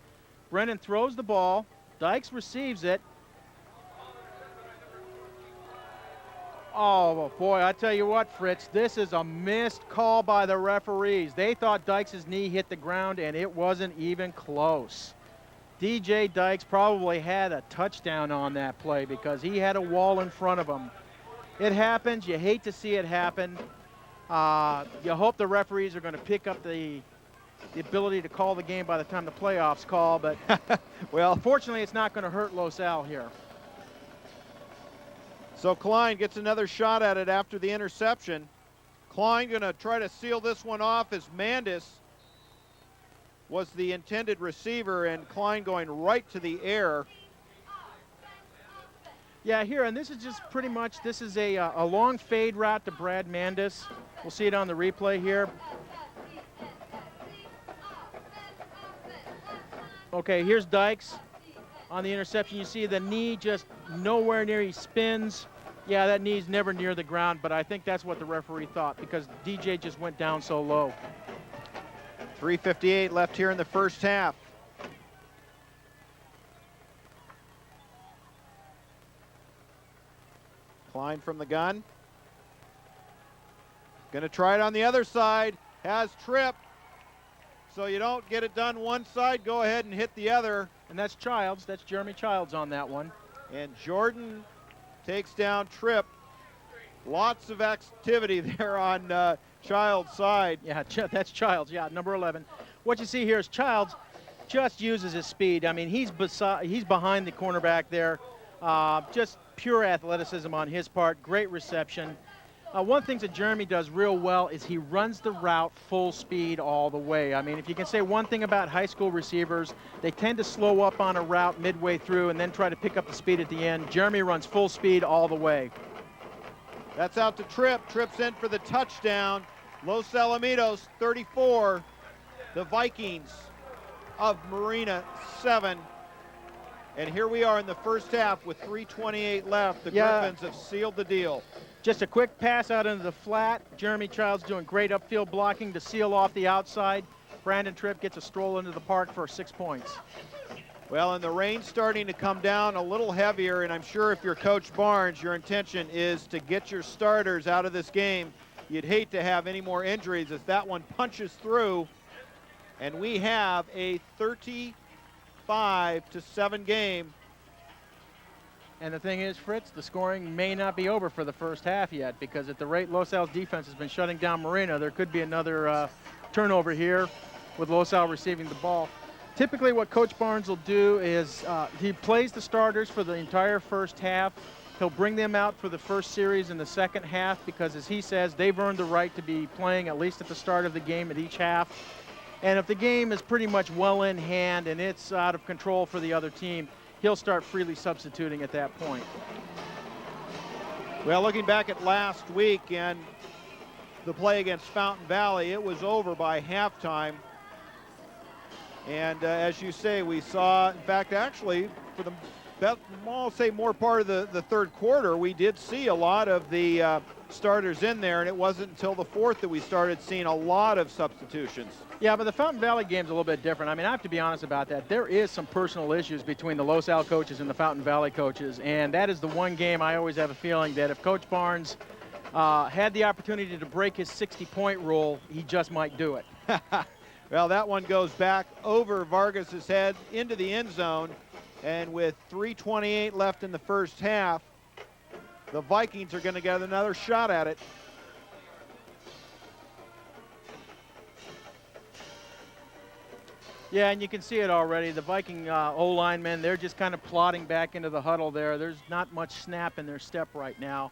Brennan throws the ball. Dykes receives it. Oh, boy, I tell you what, Fritz, this is a missed call by the referees. They thought Dykes' knee hit the ground, and it wasn't even close. DJ Dykes probably had a touchdown on that play because he had a wall in front of him. It happens. You hate to see it happen. You hope the referees are going to pick up the ability to call the game by the time the playoffs call, but well, fortunately, it's not going to hurt Los Al here. So Klein gets another shot at it after the interception. Klein going to try to seal this one off as Mandis was the intended receiver, and Klein going right to the air. Yeah, here, and this is just pretty much, this is a long fade route to Brad Mandis. We'll see it on the replay here. Okay, here's Dykes on the interception. You see the knee just nowhere near, he spins. Yeah, that knee's never near the ground, but I think that's what the referee thought because DJ just went down so low. 3:58 left here in the first half. Klein from the gun. Going to try it on the other side. Has Tripp. So you don't get it done one side, go ahead and hit the other. And that's Childs. That's Jeremy Childs on that one. And Jordan takes down Tripp. Lots of activity there on Child's side. Yeah, that's Childs. Yeah, number 11. What you see here is Childs just uses his speed. I mean, he's behind the cornerback there. Just pure athleticism on his part. Great reception. One thing that Jeremy does real well is he runs the route full speed all the way. I mean, if you can say one thing about high school receivers, they tend to slow up on a route midway through and then try to pick up the speed at the end. Jeremy runs full speed all the way. That's out to Tripp. Tripp's in for the touchdown. Los Alamitos 34. The Vikings of Marina 7. And here we are in the first half with 3:28 left. The Griffins have sealed the deal. Just a quick pass out into the flat. Jeremy Childs doing great upfield blocking to seal off the outside. Brandon Tripp gets a stroll into the park for 6 points. Well, and the rain's starting to come down a little heavier, and I'm sure if you're Coach Barnes, your intention is to get your starters out of this game. You'd hate to have any more injuries as that one punches through. And we have a 35-7 game. And the thing is, Fritz, the scoring may not be over for the first half yet because at the rate Los Al's defense has been shutting down Marina, there could be another turnover here with Los Al receiving the ball. Typically what Coach Barnes will do is he plays the starters for the entire first half. He'll bring them out for the first series in the second half because, as he says, they've earned the right to be playing at least at the start of the game at each half. And if the game is pretty much well in hand and it's out of control for the other team, he'll start freely substituting at that point. Well, looking back at last week and the play against Fountain Valley, it was over by halftime. And as you say, we saw, in fact, actually, for the I'll say more part of the third quarter, we did see a lot of the starters in there, and it wasn't until the fourth that we started seeing a lot of substitutions. Yeah, but the Fountain Valley game's a little bit different. I mean, I have to be honest about that. There is some personal issues between the Los Al coaches and the Fountain Valley coaches, and that is the one game I always have a feeling that if Coach Barnes had the opportunity to break his 60-point rule, he just might do it. Well, that one goes back over Vargas's head into the end zone. And with 3:28 left in the first half, the Vikings are going to get another shot at it. Yeah, and you can see it already. The Viking O-linemen, they're just kind of plodding back into the huddle there. There's not much snap in their step right now.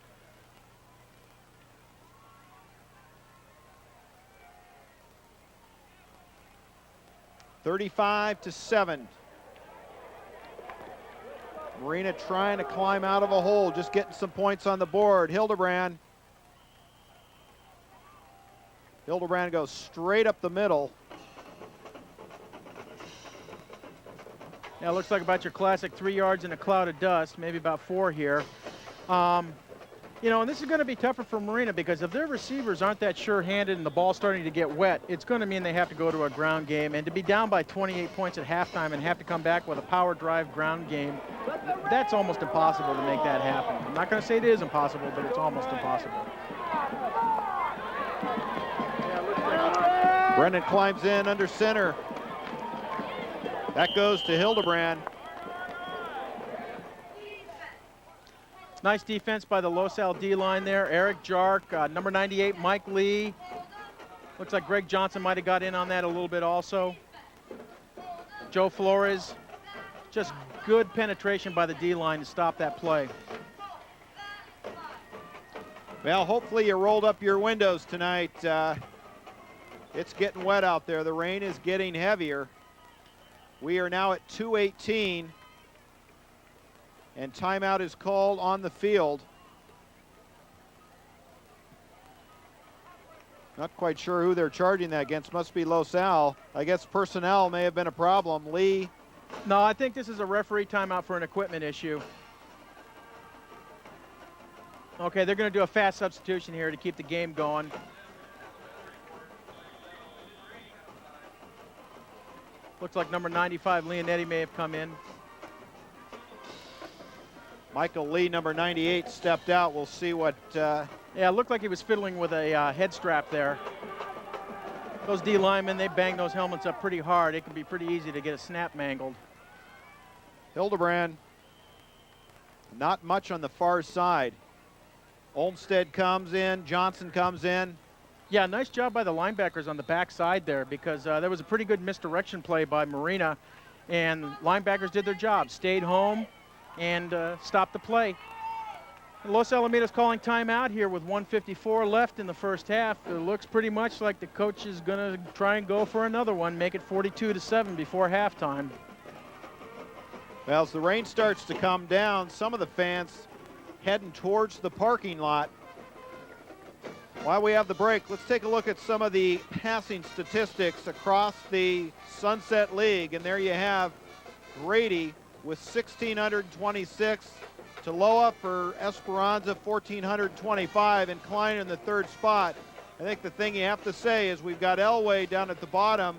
(35-7). Marina trying to climb out of a hole, just getting some points on the board. Hildebrand goes straight up the middle. Yeah, it looks like about your classic 3 yards in a cloud of dust, maybe about 4 here. You know, and this is going to be tougher for Marina because if their receivers aren't that sure-handed and the ball's starting to get wet, it's going to mean they have to go to a ground game. And to be down by 28 points at halftime and have to come back with a power drive ground game, that's almost impossible to make that happen. I'm not going to say it is impossible, but it's almost impossible. Brennan climbs in under center. That goes to Hildebrand. Nice defense by the Los Al D-line there. Eric Jark, number 98, Mike Lee. Looks like Greg Johnson might have got in on that a little bit also. Joe Flores. Just good penetration by the D-line to stop that play. Well, hopefully you rolled up your windows tonight. It's getting wet out there. The rain is getting heavier. We are now at 2:18. And timeout is called on the field. Not quite sure who they're charging that against. Must be Los Al. I guess personnel may have been a problem. Lee. No, I think this is a referee timeout for an equipment issue. Okay, they're going to do a fast substitution here to keep the game going. Looks like number 95, Leonetti, may have come in. Michael Lee, number 98, stepped out. We'll see what... Yeah, it looked like he was fiddling with a head strap there. Those D linemen, they bang those helmets up pretty hard. It can be pretty easy to get a snap mangled. Hildebrand, not much on the far side. Olmsted comes in, Johnson comes in. Yeah, nice job by the linebackers on the backside there because there was a pretty good misdirection play by Marina, and linebackers did their job, stayed home, and stopped the play. Los Alamitos calling timeout here with 1:54 left in the first half. It looks pretty much like the coach is going to try and go for another one, make it 42-7 before halftime. Well, as the rain starts to come down, some of the fans heading towards the parking lot. While we have the break, let's take a look at some of the passing statistics across the Sunset League. And there you have Grady with 1,626, Taloa for Esperanza 1,425, and Klein in the third spot. I think the thing you have to say is we've got Elway down at the bottom,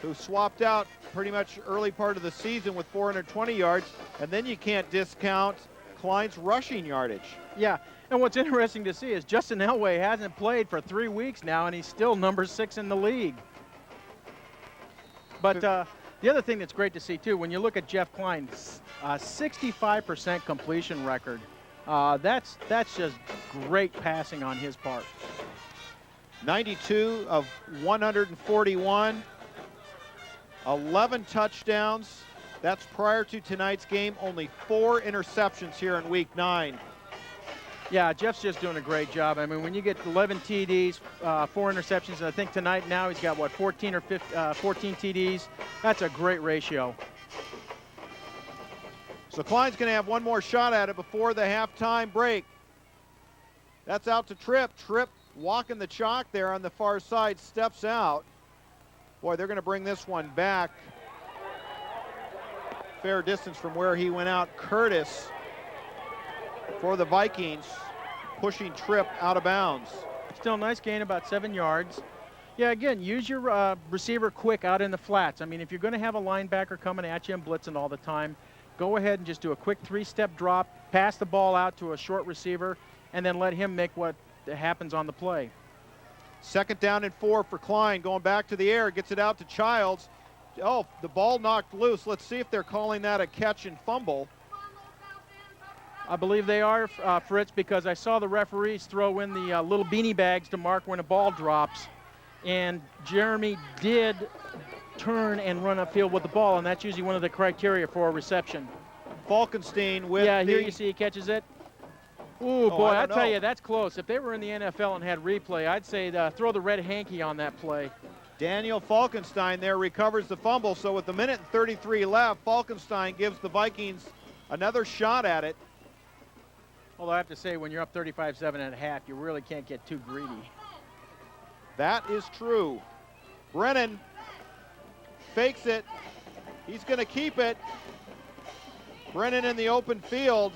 who swapped out pretty much early part of the season with 420 yards, and then you can't discount Klein's rushing yardage. Yeah, and what's interesting to see is Justin Elway hasn't played for 3 weeks now, and he's still number 6 in the league. But the other thing that's great to see, too, when you look at Jeff Klein's 65% completion record, that's just great passing on his part. 92 of 141, 11 touchdowns. That's prior to tonight's game. Only 4 interceptions here in week 9. Yeah, Jeff's just doing a great job. I mean, when you get 11 TDs, 4 interceptions, and I think tonight now he's got, what, 14 or 14 TDs. That's a great ratio. So Klein's going to have one more shot at it before the halftime break. That's out to Tripp. Tripp walking the chalk there on the far side, steps out. Boy, they're going to bring this one back. Fair distance from where he went out. Curtis for the Vikings, pushing Tripp out of bounds. Still a nice gain, about 7 yards. Yeah, again, use your receiver quick out in the flats. I mean, if you're going to have a linebacker coming at you and blitzing all the time, go ahead and just do a quick 3-step drop, pass the ball out to a short receiver, and then let him make what happens on the play. 2nd down and 4 for Klein, going back to the air, gets it out to Childs. Oh, the ball knocked loose. Let's see if they're calling that a catch and fumble. I believe they are, Fritz, because I saw the referees throw in the little beanie bags to mark when a ball drops. And Jeremy did turn and run upfield with the ball, and that's usually one of the criteria for a reception. Falkenstein with here you see he catches it. Ooh, boy, I tell you, that's close. If they were in the NFL and had replay, I'd say throw the red hanky on that play. Daniel Falkenstein there recovers the fumble, so with 1:33 left, Falkenstein gives the Vikings another shot at it. Although I have to say, when you're up 35-7 at half, you really can't get too greedy. That is true. Brennan fakes it. He's going to keep it. Brennan in the open field,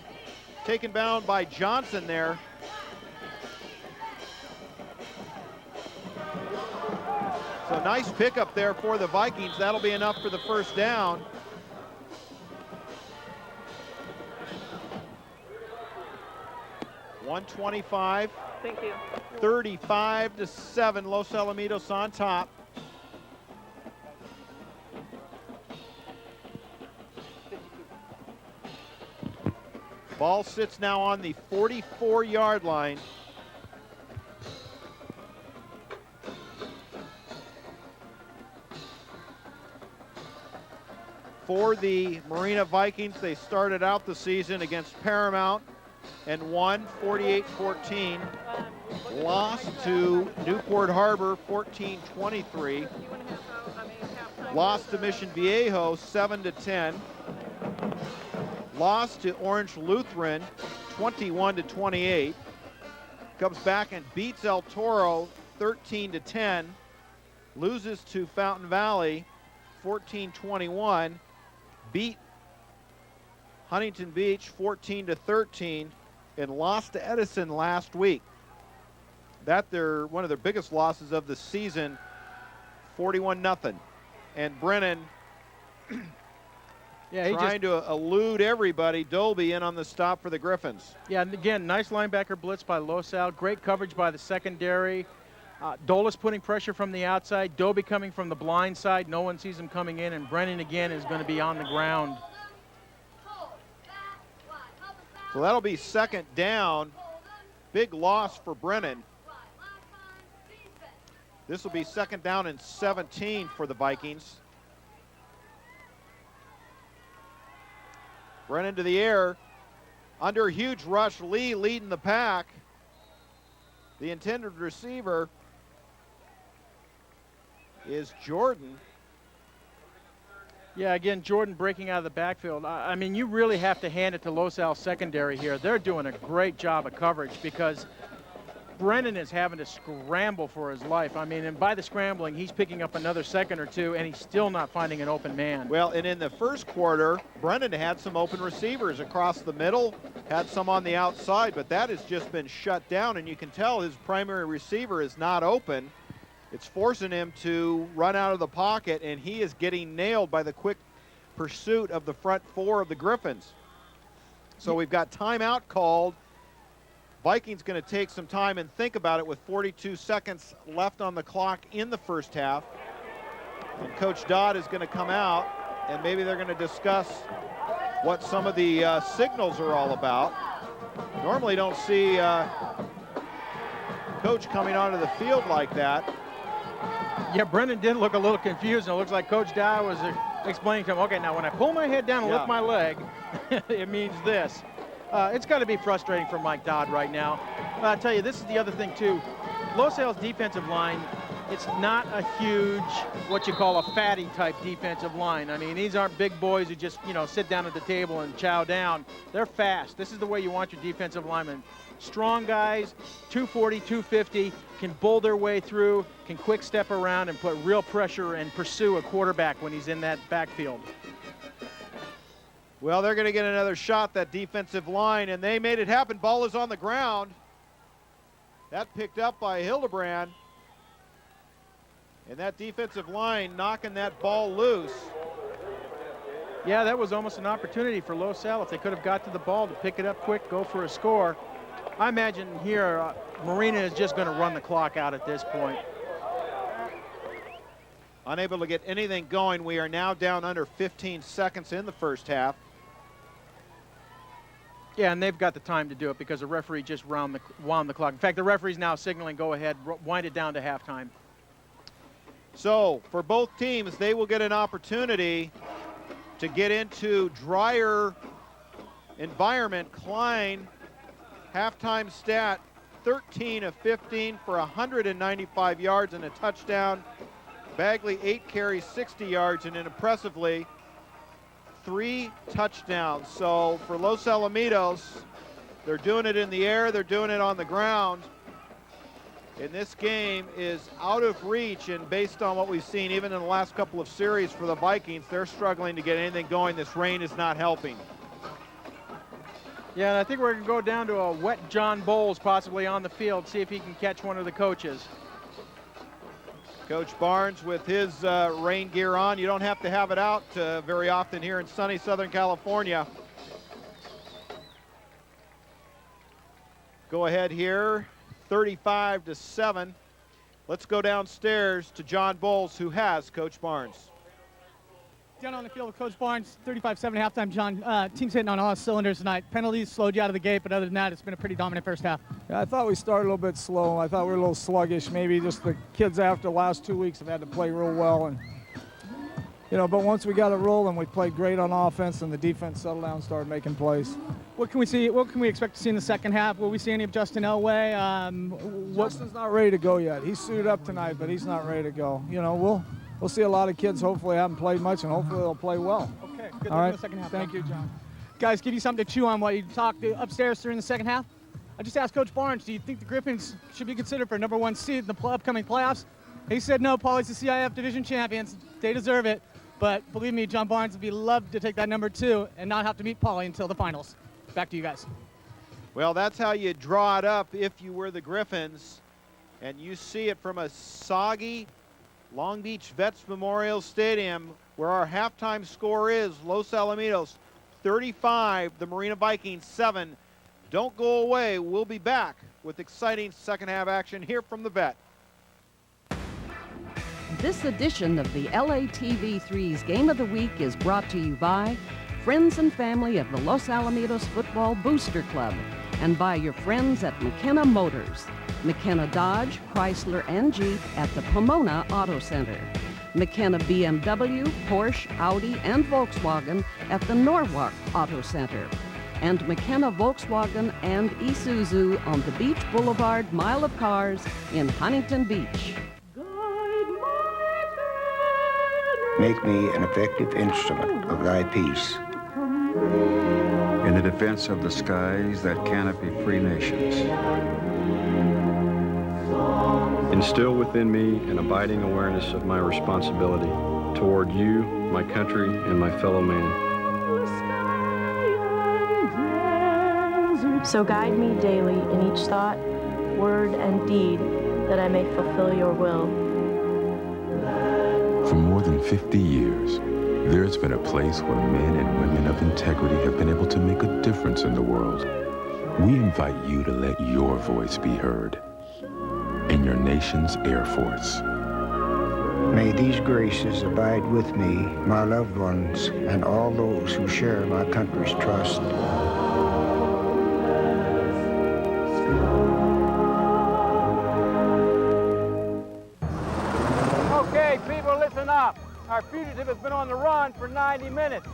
taken down by Johnson there. So nice pickup there for the Vikings. That'll be enough for the first down. .125. Thank you. 35-7, Los Alamitos on top. Ball sits now on the 44-yard line. For the Marina Vikings, they started out the season against Paramount and won 48-14. Lost to Newport Harbor 14-23. Lost to Mission Viejo 7-10. Lost to Orange Lutheran 21-28. Comes back and beats El Toro 13-10. Loses to Fountain Valley 14-21. Beat Huntington Beach 14-13 and lost to Edison last week. They're one of their biggest losses of the season, 41-0. And Brennan trying to elude everybody. Dolby in on the stop for the Griffins. Yeah, and again, nice linebacker blitz by Losal. Great coverage by the secondary. Dolis putting pressure from the outside. Dolby coming from the blind side. No one sees him coming in, and Brennan again is going to be on the ground. So that'll be 2nd down. Big loss for Brennan. This will be 2nd down and 17 for the Vikings. Brennan to the air. Under a huge rush, Lee leading the pack. The intended receiver is Jordan. Yeah, again, Jordan breaking out of the backfield. I mean, you really have to hand it to Losal secondary here. They're doing a great job of coverage because Brennan is having to scramble for his life. I mean, and by the scrambling, he's picking up another second or two, and he's still not finding an open man. Well, and in the first quarter, Brennan had some open receivers across the middle, had some on the outside, but that has just been shut down, and you can tell his primary receiver is not open. It's forcing him to run out of the pocket, and he is getting nailed by the quick pursuit of the front four of the Griffins. So we've got timeout called. Vikings going to take some time and think about it with 42 seconds left on the clock in the first half. And Coach Dodd is going to come out, and maybe they're going to discuss what some of the signals are all about. Normally don't see Coach coming onto the field like that. Yeah, Brennan did look a little confused, and it looks like Coach Dodd was explaining to him, okay, now when I pull my head down and lift my leg, it means this. It's got to be frustrating for Mike Dodd right now. But I'll tell you, this is the other thing, too. Los Al's defensive line, it's not a huge, what you call a fatty type defensive line. I mean, these aren't big boys who just, sit down at the table and chow down. They're fast. This is the way you want your defensive linemen. Strong guys, 240, 250, can bull their way through, can quick step around and put real pressure and pursue a quarterback when he's in that backfield. Well, they're going to get another shot, that defensive line, and they made it happen. Ball is on the ground. That picked up by Hildebrand. And that defensive line knocking that ball loose. Yeah, that was almost an opportunity for Los Al if they could have got to the ball to pick it up quick, go for a score. I imagine here Marina is just going to run the clock out at this point. Unable to get anything going. We are now down under 15 seconds in the first half. Yeah, and they've got the time to do it because the referee just wound the clock. In fact, the referee's now signaling go ahead, wind it down to halftime. So for both teams, they will get an opportunity to get into drier environment. Klein, halftime stat, 13 of 15 for 195 yards and a touchdown. Bagley, 8 carries, 60 yards, and then impressively, 3 touchdowns. So for Los Alamitos, they're doing it in the air, they're doing it on the ground. And this game is out of reach, and based on what we've seen even in the last couple of series for the Vikings, they're struggling to get anything going. This rain is not helping. Yeah, and I think we're going to go down to a wet John Bowles possibly on the field, see if he can catch one of the coaches. Coach Barnes with his rain gear on. You don't have to have it out very often here in sunny Southern California. Go ahead here, 35-7. Let's go downstairs to John Bowles, who has Coach Barnes. Down on the field with Coach Barnes, 35-7 halftime, John. Team's hitting on all cylinders tonight. Penalties slowed you out of the gate, but other than that, it's been a pretty dominant first half. Yeah, I thought we started a little bit slow. I thought we were a little sluggish. Maybe just the kids after the last 2 weeks have had to play real well. And but once we got it rolling, we played great on offense, and the defense settled down and started making plays. What can we see? What can we expect to see in the second half? Will we see any of Justin Elway? Justin's not ready to go yet. He's suited up tonight, but he's not ready to go. We'll see a lot of kids hopefully haven't played much, and hopefully they'll play well. Okay, good All luck right. in the second half. Thank you, John. Guys, give you something to chew on while you talk upstairs during the second half. I just asked Coach Barnes, do you think the Griffins should be considered for number 1 seed in the upcoming playoffs? He said no, Paulie's the CIF division champions. They deserve it. But believe me, John Barnes would be loved to take that number 2 and not have to meet Paulie until the finals. Back to you guys. Well, that's how you draw it up if you were the Griffins. And you see it from a soggy Long Beach Vets Memorial Stadium, where our halftime score is Los Alamitos 35, the Marina Vikings 7. Don't go away. We'll be back with exciting second half action here from the Vet. This edition of the LATV3's Game of the Week is brought to you by friends and family of the Los Alamitos Football Booster Club and by your friends at McKenna Motors, McKenna Dodge, Chrysler, and Jeep at the Pomona Auto Center, McKenna BMW, Porsche, Audi, and Volkswagen at the Norwalk Auto Center, and McKenna Volkswagen and Isuzu on the Beach Boulevard Mile of Cars in Huntington Beach. Make me an effective instrument of thy peace. In the defense of the skies that canopy free nations. Instill within me an abiding awareness of my responsibility toward you, my country, and my fellow man. So guide me daily in each thought, word, and deed, that I may fulfill your will. For more than 50 years, there's been a place where men and women of integrity have been able to make a difference in the world. We invite you to let your voice be heard in your nation's Air Force. May these graces abide with me, my loved ones, and all those who share my country's trust. Okay, people, listen up. Our fugitive has been on the run for 90 minutes.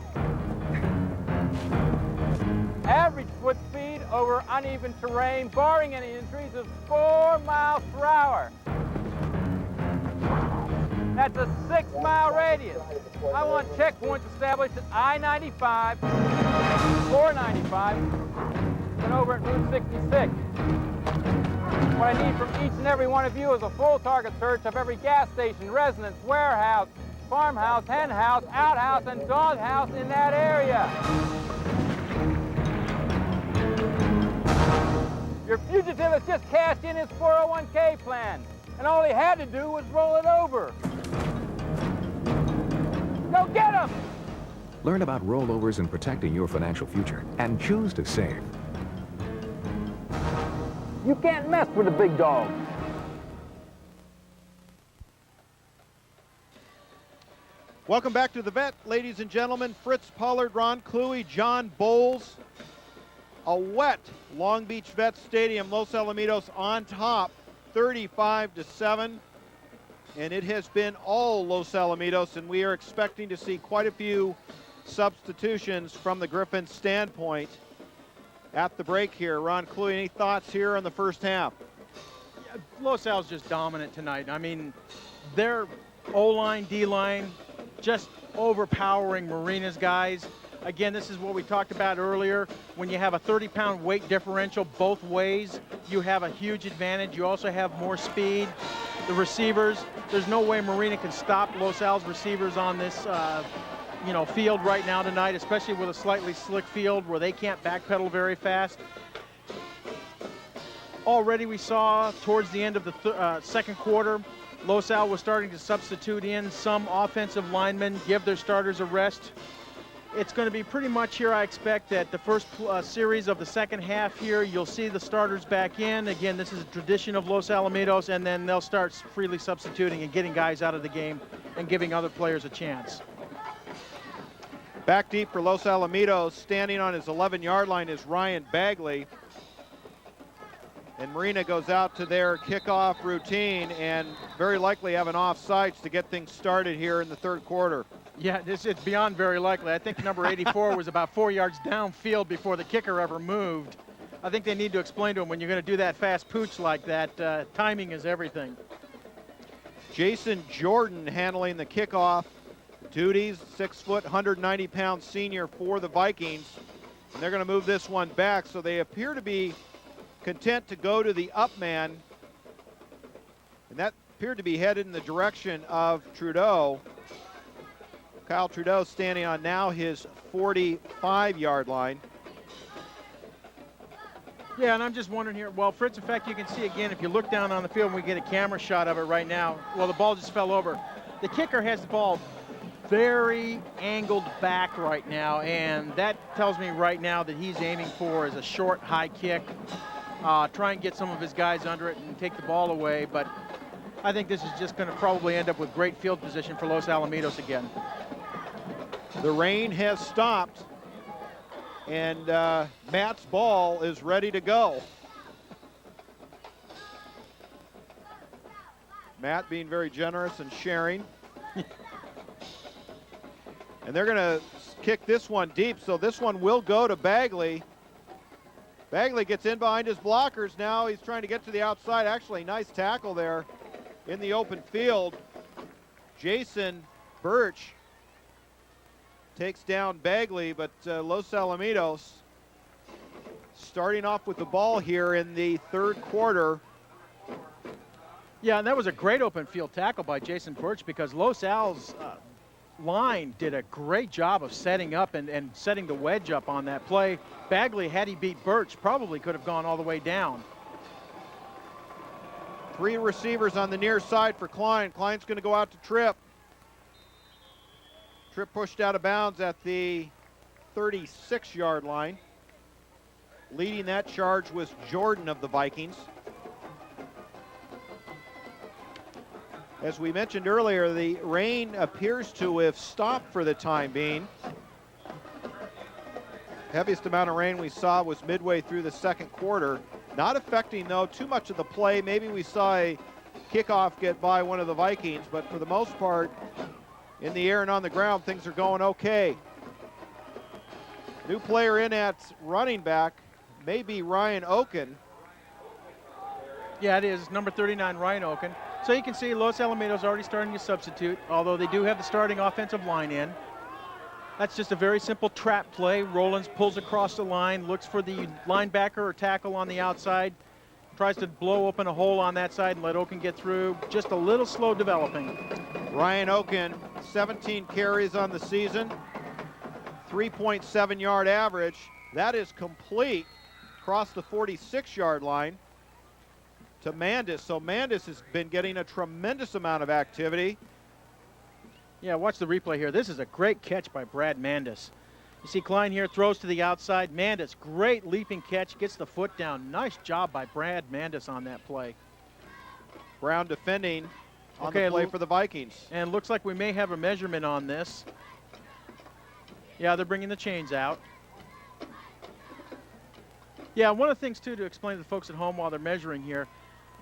Average foot speed over uneven terrain, barring any injuries, is 4 miles per hour. That's a 6-mile radius. I want checkpoints established at I-95, 495, and over at Route 66. What I need from each and every one of you is a full target search of every gas station, residence, warehouse, farmhouse, hen house, outhouse, and doghouse in that area. Your fugitive has just cashed in his 401k plan, and all he had to do was roll it over. Go get him! Learn about rollovers and protecting your financial future, and choose to save. You can't mess with the big dog. Welcome back to the Vet, ladies and gentlemen. Fritz Pollard, Ron Cluey, John Bowles. A wet Long Beach Vet Stadium. Los Alamitos on top, 35-7. And it has been all Los Alamitos, and we are expecting to see quite a few substitutions from the Griffins' standpoint at the break here. Ron Cluey, any thoughts here on the first half? Yeah, Los Al's just dominant tonight. I mean, their O-line, D-line, just overpowering Marina's guys. Again, this is what we talked about earlier. When you have a 30-pound weight differential both ways, you have a huge advantage. You also have more speed. The receivers, there's no way Marina can stop Los Al's receivers on this field right now tonight, especially with a slightly slick field where they can't backpedal very fast. Already we saw towards the end of the second quarter, Los Al was starting to substitute in some offensive linemen, give their starters a rest. It's going to be pretty much here, I expect, that the first series of the second half here, you'll see the starters back in. Again, this is a tradition of Los Alamitos, and then they'll start freely substituting and getting guys out of the game and giving other players a chance. Back deep for Los Alamitos, standing on his 11-yard line is Ryan Bagley. And Marina goes out to their kickoff routine and very likely have an offsides to get things started here in the third quarter. Yeah, it's beyond very likely. I think number 84 was about 4 yards downfield before the kicker ever moved. I think they need to explain to him, when you're going to do that fast pooch like that, timing is everything. Jason Jordan handling the kickoff duties, 6 foot, 190-pound senior for the Vikings. And they're going to move this one back, so they appear to be content to go to the up man. And that appeared to be headed in the direction of Trudeau. Kyle Trudeau standing on now his 45-yard line. Yeah, and I'm just wondering here, well, Fritz, in fact, you can see again, if you look down on the field, and we get a camera shot of it right now, well, the ball just fell over. The kicker has the ball very angled back right now, and that tells me right now that he's aiming for is a short, high kick. Try and get some of his guys under it and take the ball away, but I think this is just going to probably end up with great field position for Los Alamitos again. The rain has stopped, and Matt's ball is ready to go. Matt being very generous and sharing. And they're going to kick this one deep, so this one will go to Bagley. Bagley gets in behind his blockers now. He's trying to get to the outside. Actually, nice tackle there in the open field. Jason Birch takes down Bagley, but Los Alamitos starting off with the ball here in the third quarter. Yeah, and that was a great open field tackle by Jason Birch, because Los Al's line did a great job of setting up and setting the wedge up on that play. Bagley, had he beat Birch, probably could have gone all the way down. 3 receivers on the near side for Klein. Klein's going to go out to Tripp. Tripp pushed out of bounds at the 36-yard line. Leading that charge was Jordan of the Vikings. As we mentioned earlier, the rain appears to have stopped for the time being. Heaviest amount of rain we saw was midway through the second quarter. Not affecting, though, too much of the play. Maybe we saw a kickoff get by one of the Vikings, but for the most part, in the air and on the ground, things are going okay. New player in at running back, may be Ryan Oken. Yeah, it is, number 39, Ryan Oken. So you can see Los Alamitos already starting to substitute, although they do have the starting offensive line in. That's just a very simple trap play. Rollins pulls across the line, looks for the linebacker or tackle on the outside, tries to blow open a hole on that side and let Oken get through. Just a little slow developing. Ryan Oken, 17 carries on the season, 3.7-yard average. That is complete across the 46-yard line to Mandis. So Mandis has been getting a tremendous amount of activity. Yeah, watch the replay here. This is a great catch by Brad Mandis. You see Klein here throws to the outside. Mandis, great leaping catch, gets the foot down. Nice job by Brad Mandis on that play. Brown defending on the play for the Vikings. And looks like we may have a measurement on this. Yeah, they're bringing the chains out. Yeah, one of the things, too, to explain to the folks at home while they're measuring here,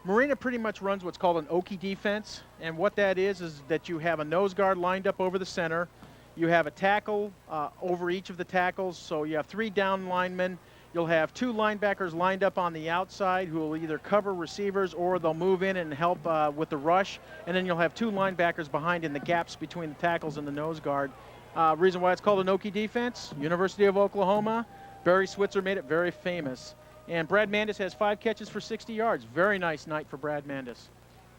Marina pretty much runs what's called an Okie defense, and what that is that you have a nose guard lined up over the center. You have a tackle over each of the tackles, so you have 3 down linemen. You'll have 2 linebackers lined up on the outside who will either cover receivers or they'll move in and help with the rush, and then you'll have 2 linebackers behind in the gaps between the tackles and the nose guard. Reason why it's called an Okie defense, University of Oklahoma. Barry Switzer made it very famous. And Brad Mandis has 5 catches for 60 yards. Very nice night for Brad Mandis.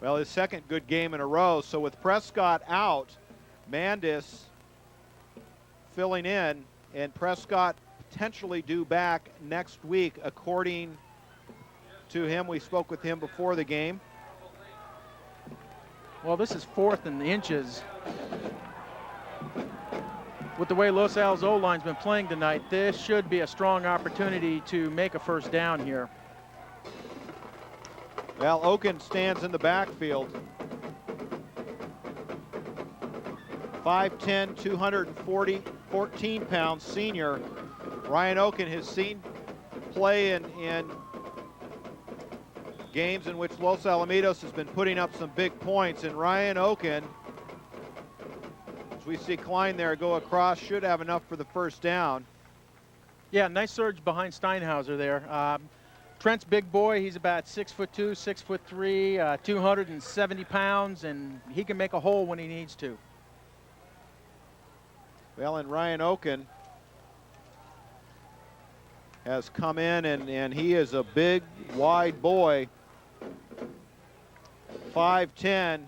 Well, his second good game in a row. So with Prescott out, Mandis filling in, and Prescott potentially due back next week, according to him. We spoke with him before the game. Well, this is 4th in the inches. With the way Los Al's O-line's been playing tonight, this should be a strong opportunity to make a first down here. Well, Oken stands in the backfield. 5'10", 214-pound senior. Ryan Oken has seen play in games in which Los Alamitos has been putting up some big points, and Ryan Oken, we see Klein there go across, should have enough for the first down. Yeah, nice surge behind Steinhauser there. Trent's big boy. He's about 6'2", 6'3", 270 pounds, and he can make a hole when he needs to. Well, and Ryan Oken has come in, and he is a big, wide boy. 5'10".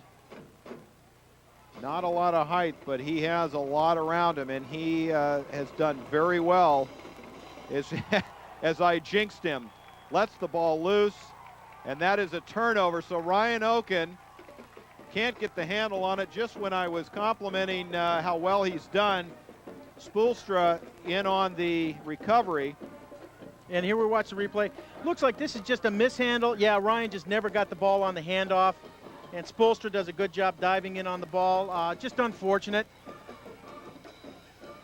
Not a lot of height, but he has a lot around him, and he has done very well as I jinxed him. Lets the ball loose, and that is a turnover. So Ryan Oken can't get the handle on it. Just when I was complimenting how well he's done, Spoelstra in on the recovery. And here we watch the replay. Looks like this is just a mishandle. Yeah, Ryan just never got the ball on the handoff. And Spoelstra does a good job diving in on the ball. Just unfortunate.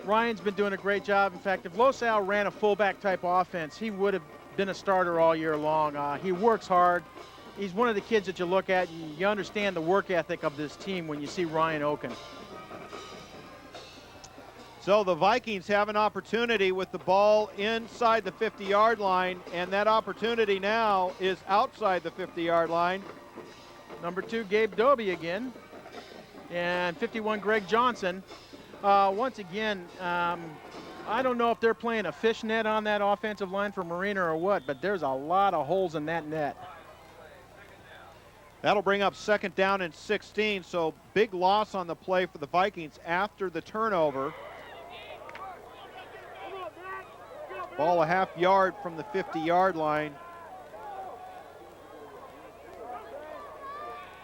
Ryan's been doing a great job. In fact, if Los Al ran a fullback type offense, he would have been a starter all year long. He works hard. He's one of the kids that you look at and you understand the work ethic of this team when you see Ryan Oken. So the Vikings have an opportunity with the ball inside the 50-yard line, and that opportunity now is outside the 50-yard line. Number 2, Gabe Doby again, and 51, Greg Johnson. Once again, I don't know if they're playing a fishnet on that offensive line for Marina or what, but there's a lot of holes in that net. That'll bring up 2nd down and 16, so big loss on the play for the Vikings after the turnover. Ball a half yard from the 50-yard line.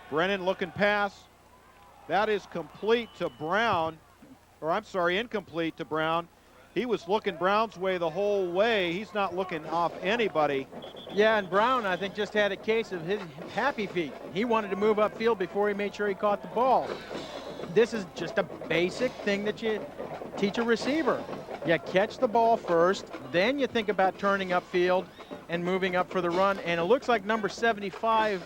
Brennan looking pass. That is complete to Brown, or I'm sorry, incomplete to Brown. He was looking Brown's way the whole way. He's not looking off anybody. Yeah, and Brown, I think, just had a case of his happy feet. He wanted to move upfield before he made sure he caught the ball. This is just a basic thing that you teach a receiver. You catch the ball first, then you think about turning upfield and moving up for the run. And it looks like number 75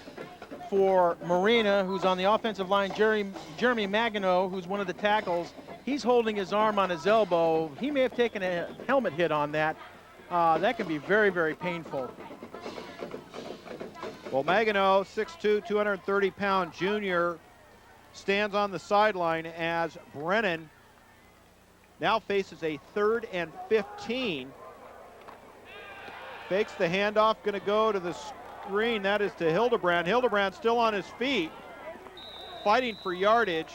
for Marina, who's on the offensive line, Jeremy Magano, who's one of the tackles. He's holding his arm on his elbow. He may have taken a helmet hit on that. that can be very, very painful. Well, Magano, 6'2", 230-pound junior, stands on the sideline as Brennan now faces a 3rd and 15. Fakes the handoff, going to go to the screen. That is to Hildebrand. Hildebrand still on his feet, fighting for yardage.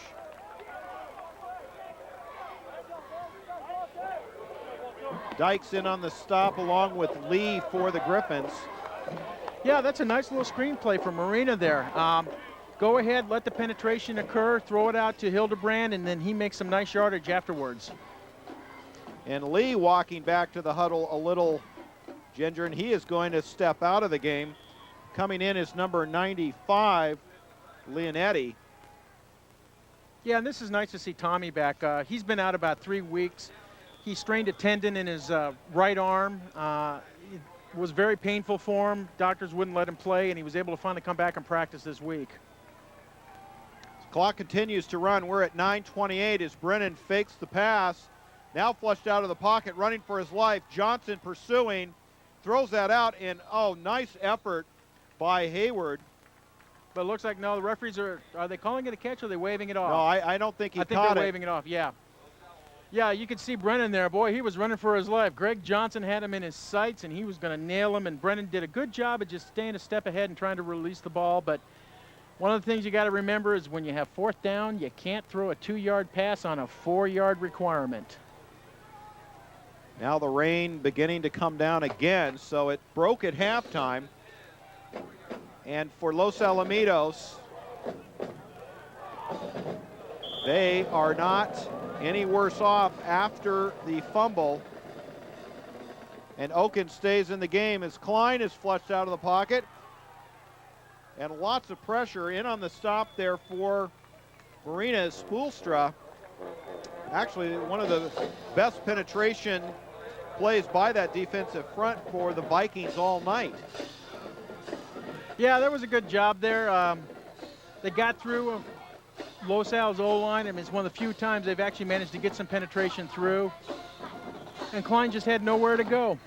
Dykes in on the stop along with Lee for the Griffins. Yeah, that's a nice little screenplay for Marina there. Go ahead, let the penetration occur, throw it out to Hildebrand, and then he makes some nice yardage afterwards. And Lee walking back to the huddle a little ginger, and he is going to step out of the game. Coming in is number 95, Leonetti. Yeah, and this is nice to see Tommy back. He's been out about 3 weeks. He strained a tendon in his right arm. It was very painful for him. Doctors wouldn't let him play, and he was able to finally come back and practice this week. Clock continues to run. We're at 9:28 as Brennan fakes the pass. Now flushed out of the pocket, running for his life. Johnson pursuing, throws that out, and oh, nice effort by Hayward. But it looks like, no, the referees are they calling it a catch or are they waving it off? No, I don't think he caught it. I think they're waving it off, yeah. Yeah, you could see Brennan there. Boy, he was running for his life. Greg Johnson had him in his sights, and he was going to nail him, and Brennan did a good job of just staying a step ahead and trying to release the ball. But one of the things you got to remember is when you have 4th down, you can't throw a 2-yard pass on a 4-yard requirement. Now the rain beginning to come down again, so it broke at halftime. And for Los Alamitos, they are not any worse off after the fumble. And Oken stays in the game as Klein is flushed out of the pocket. And lots of pressure in on the stop there for Marina Spoelstra. Actually, one of the best penetration plays by that defensive front for the Vikings all night. Yeah, that was a good job there. They got through Los Al's O-line. I mean, it's one of the few times they've actually managed to get some penetration through. And Klein just had nowhere to go.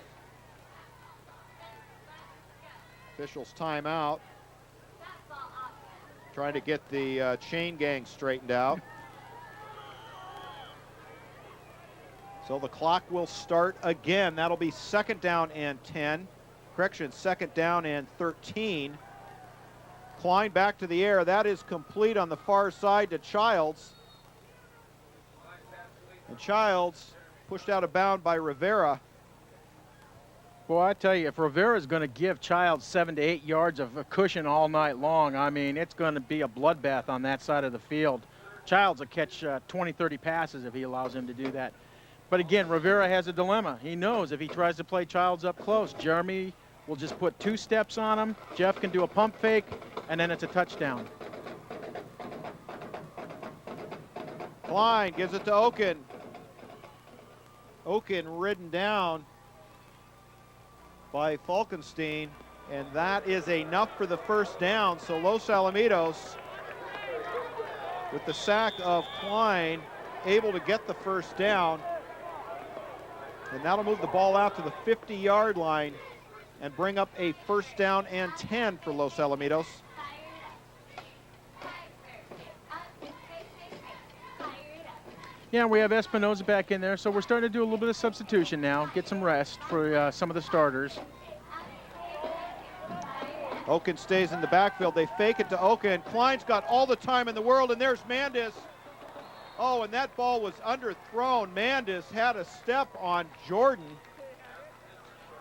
Officials timeout. Trying to get the chain gang straightened out. So the clock will start again. That'll be 2nd down and 10. Correction, 2nd down and 13. Klein back to the air. That is complete on the far side to Childs. And Childs pushed out of bound by Rivera. Boy, I tell you, if Rivera's going to give Childs 7 to 8 yards of a cushion all night long, I mean, it's going to be a bloodbath on that side of the field. Childs will catch 20, 30 passes if he allows him to do that. But again, Rivera has a dilemma. He knows if he tries to play Childs up close, Jeremy will just put 2 steps on him. Jeff can do a pump fake, and then it's a touchdown. Klein gives it to Oken. Oken ridden down by Falkenstein, and that is enough for the 1st down. So Los Alamitos, with the sack of Klein, able to get the 1st down. And that'll move the ball out to the 50-yard line and bring up a 1st down and 10 for Los Alamitos. Yeah, we have Espinoza back in there, so we're starting to do a little bit of substitution now, get some rest for some of the starters. Oken stays in the backfield. They fake it to Oken. Klein's got all the time in the world, and there's Mandis. Oh, and that ball was underthrown. Mandis had a step on Jordan.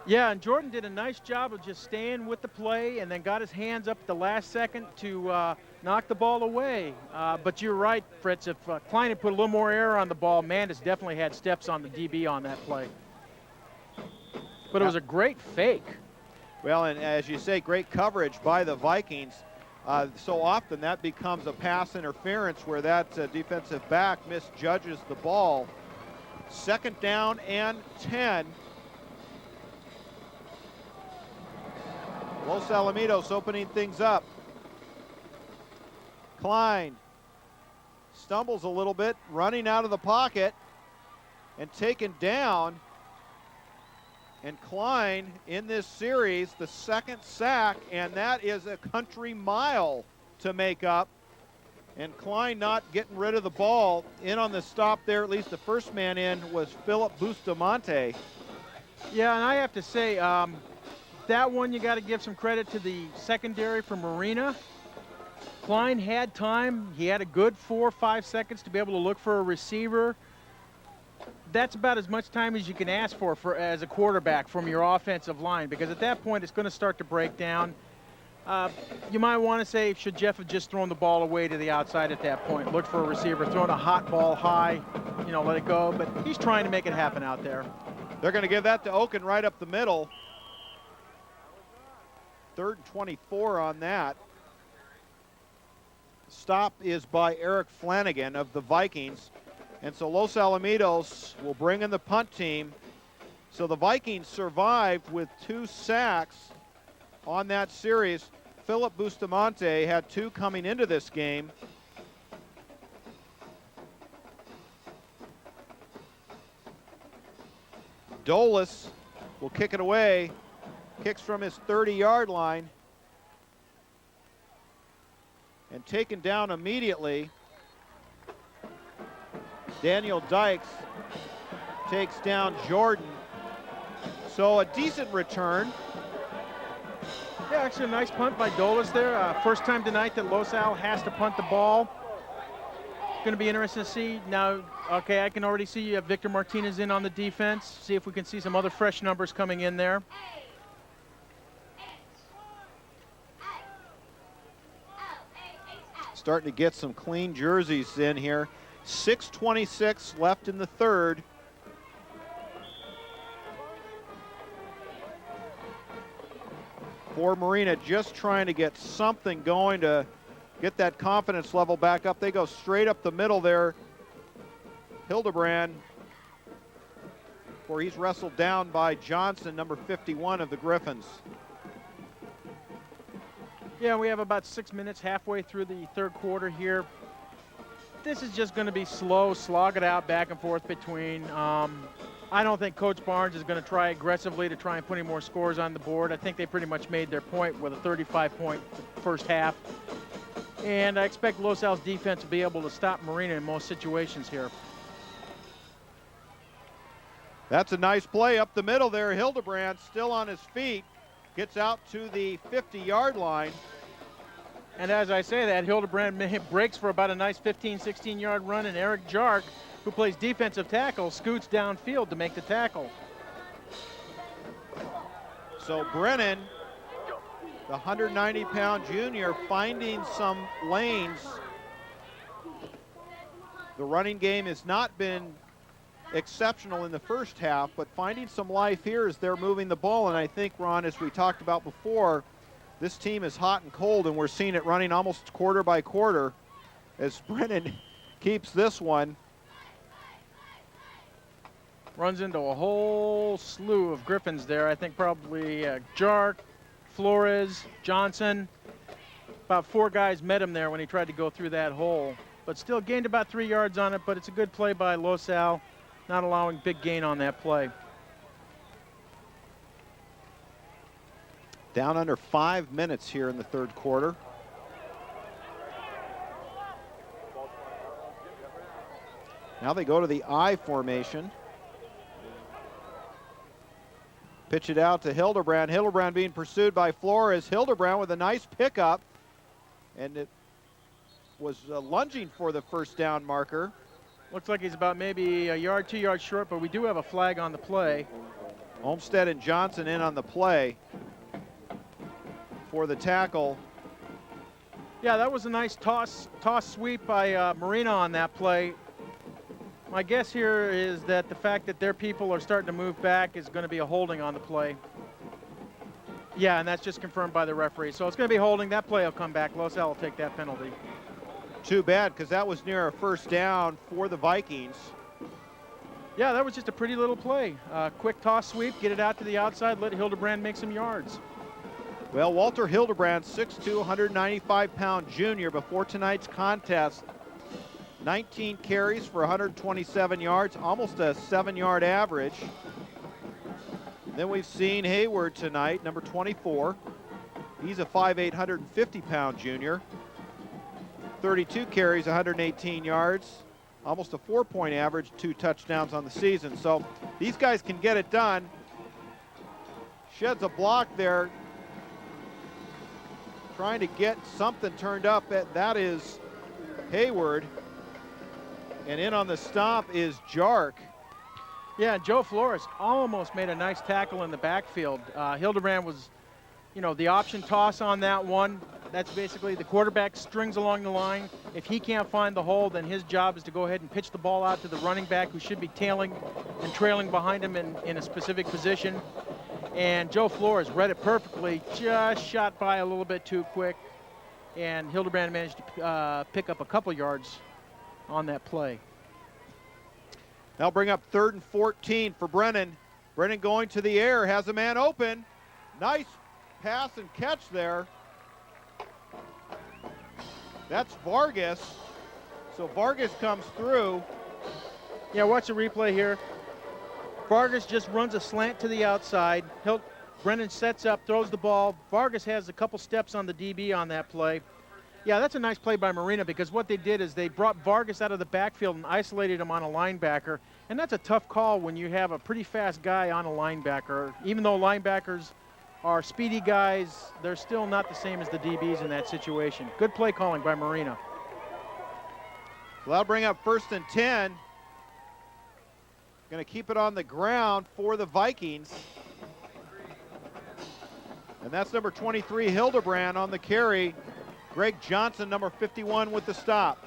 Yeah, and Jordan did a nice job of just staying with the play and then got his hands up at the last second to knock the ball away. But you're right, Fritz. If Klein had put a little more air on the ball, Mandis definitely had steps on the DB on that play. But it was a great fake. Well, and as you say, great coverage by the Vikings. So often that becomes a pass interference where that defensive back misjudges the ball. 2nd down and 10. Los Alamitos opening things up. Klein stumbles a little bit, running out of the pocket and taken down And Klein in this series, the second sack, and that is a country mile to make up. And Klein not getting rid of the ball. In on the stop there, at least the first man in, was Philip Bustamante. Yeah, and I have to say, that one you got to give some credit to the secondary for Marina. Klein had time. He had a good 4 or 5 seconds to be able to look for a receiver. That's about as much time as you can ask for as a quarterback from your offensive line, because at that point it's going to start to break down. You might want to say, should Jeff have just thrown the ball away to the outside at that point? Look for a receiver, thrown a hot ball high, let it go. But he's trying to make it happen out there. They're going to give that to Oken right up the middle. 3rd and 24 on that. Stop is by Eric Flanagan of the Vikings. And so Los Alamitos will bring in the punt team. So the Vikings survived with 2 sacks on that series. Philip Bustamante had 2 coming into this game. Dolis will kick it away. Kicks from his 30-yard line. And taken down immediately. Daniel Dykes takes down Jordan. So a decent return. Yeah, actually a nice punt by Dolis there. First time tonight that Los Al has to punt the ball. Going to be interesting to see. Now, okay, I can already see Victor Martinez in on the defense. See if we can see some other fresh numbers coming in there. Starting to get some clean jerseys in here. 6:26 left in the third. For Marina, just trying to get something going to get that confidence level back up. They go straight up the middle there. Hildebrand, where he's wrestled down by Johnson, number 51 of the Griffins. Yeah, we have about 6 minutes halfway through the third quarter here. This is just going to be slow, slog it out back and forth between. I don't think Coach Barnes is going to try aggressively to try and put any more scores on the board. I think they pretty much made their point with a 35-point first half. And I expect Los Al's defense to be able to stop Marina in most situations here. That's a nice play up the middle there. Hildebrand still on his feet. Gets out to the 50-yard line. And as I say that, Hildebrand breaks for about a nice 15, 16-yard run, and Eric Jark, who plays defensive tackle, scoots downfield to make the tackle. So Brennan, the 190-pound junior, finding some lanes. The running game has not been exceptional in the first half, but finding some life here as they're moving the ball. And I think, Ron, as we talked about before, this team is hot and cold, and we're seeing it running almost quarter by quarter as Brennan keeps this one. Runs into a whole slew of Griffins there. I think probably Jark, Flores, Johnson. About 4 guys met him there when he tried to go through that hole. But still gained about 3 yards on it, but it's a good play by Los Al, not allowing big gain on that play. Down under 5 minutes here in the third quarter. Now they go to the I formation. Pitch it out to Hildebrand. Hildebrand being pursued by Flores. Hildebrand with a nice pickup. And it was lunging for the first down marker. Looks like he's about maybe a yard, 2 yards short, but we do have a flag on the play. Olmstead and Johnson in on the play for the tackle. Yeah, that was a nice toss sweep by Marina on that play. My guess here is that the fact that their people are starting to move back is going to be a holding on the play. Yeah, and that's just confirmed by the referee. So it's going to be holding. That play will come back. Los Al will take that penalty. Too bad, because that was near a first down for the Vikings. Yeah, that was just a pretty little play. Quick toss sweep, get it out to the outside, let Hildebrand make some yards. Well, Walter Hildebrand, 6'2", 195-pound junior before tonight's contest. 19 carries for 127 yards, almost a 7-yard average. Then we've seen Hayward tonight, number 24. He's a 5'8", 150-pound junior. 32 carries, 118 yards, almost a 4-point average, 2 touchdowns on the season. So these guys can get it done. Sheds a block there, trying to get something turned up. That is Hayward. And in on the stop is Jark. Yeah, Joe Flores almost made a nice tackle in the backfield. Hildebrand was, the option toss on that one. That's basically the quarterback strings along the line. If he can't find the hole, then his job is to go ahead and pitch the ball out to the running back, who should be tailing and trailing behind him in a specific position. And Joe Flores read it perfectly, just shot by a little bit too quick. And Hildebrand managed to pick up a couple yards on that play. They'll bring up 3rd and 14 for Brennan. Brennan going to the air, has a man open. Nice pass and catch there. That's Vargas. So Vargas comes through. Yeah, watch the replay here. Vargas just runs a slant to the outside. Brennan sets up, throws the ball. Vargas has a couple steps on the DB on that play. Yeah, that's a nice play by Marina, because what they did is they brought Vargas out of the backfield and isolated him on a linebacker. And that's a tough call when you have a pretty fast guy on a linebacker. Even though linebackers are speedy guys, they're still not the same as the DBs in that situation. Good play calling by Marina. Well, that'll bring up 1st and 10. Going to keep it on the ground for the Vikings. And that's number 23, Hildebrand, on the carry. Greg Johnson, number 51, with the stop.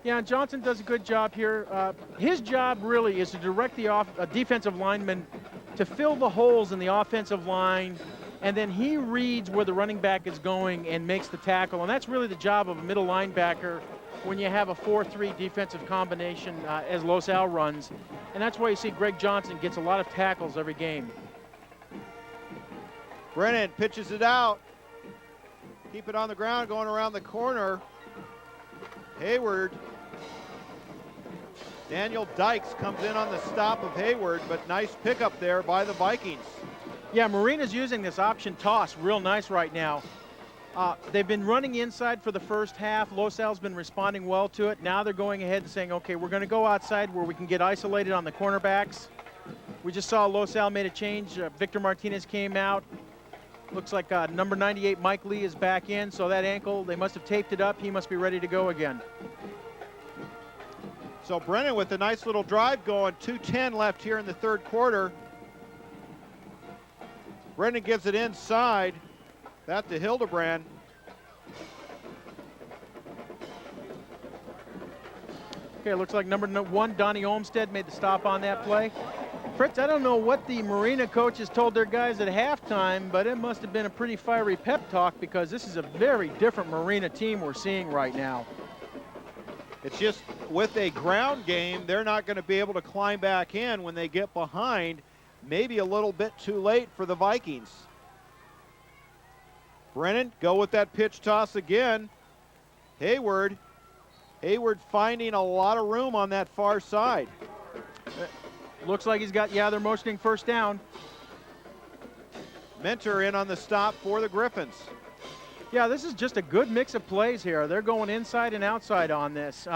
Yeah, Johnson does a good job here. His job really is to direct the defensive lineman to fill the holes in the offensive line, and then he reads where the running back is going and makes the tackle. And that's really the job of a middle linebacker when you have a 4-3 defensive combination as Los Al runs. And that's why you see Greg Johnson gets a lot of tackles every game. Brennan pitches it out. Keep it on the ground, going around the corner. Hayward. Daniel Dykes comes in on the stop of Hayward, but nice pickup there by the Vikings. Yeah, Marina's using this option toss real nice right now. They've been running inside for the first half. Los Al's been responding well to it. Now they're going ahead and saying, okay, we're going to go outside where we can get isolated on the cornerbacks. We just saw Los Al made a change. Victor Martinez came out. Looks like number 98, Mike Lee, is back in. So that ankle, they must have taped it up. He must be ready to go again. So Brennan with a nice little drive going. 2:10 left here in the 3rd quarter. Brennan gives it inside. That to Hildebrand. Okay, looks like number 1, Donnie Olmstead, made the stop on that play. Fritz, I don't know what the Marina coaches told their guys at halftime, but it must have been a pretty fiery pep talk, because this is a very different Marina team we're seeing right now. It's just with a ground game, they're not going to be able to climb back in when they get behind. Maybe a little bit too late for the Vikings. Brennan, go with that pitch toss again. Hayward finding a lot of room on that far side. Looks like he's got, yeah, they're motioning first down. Mentor in on the stop for the Griffins. Yeah, this is just a good mix of plays here. They're going inside and outside on this.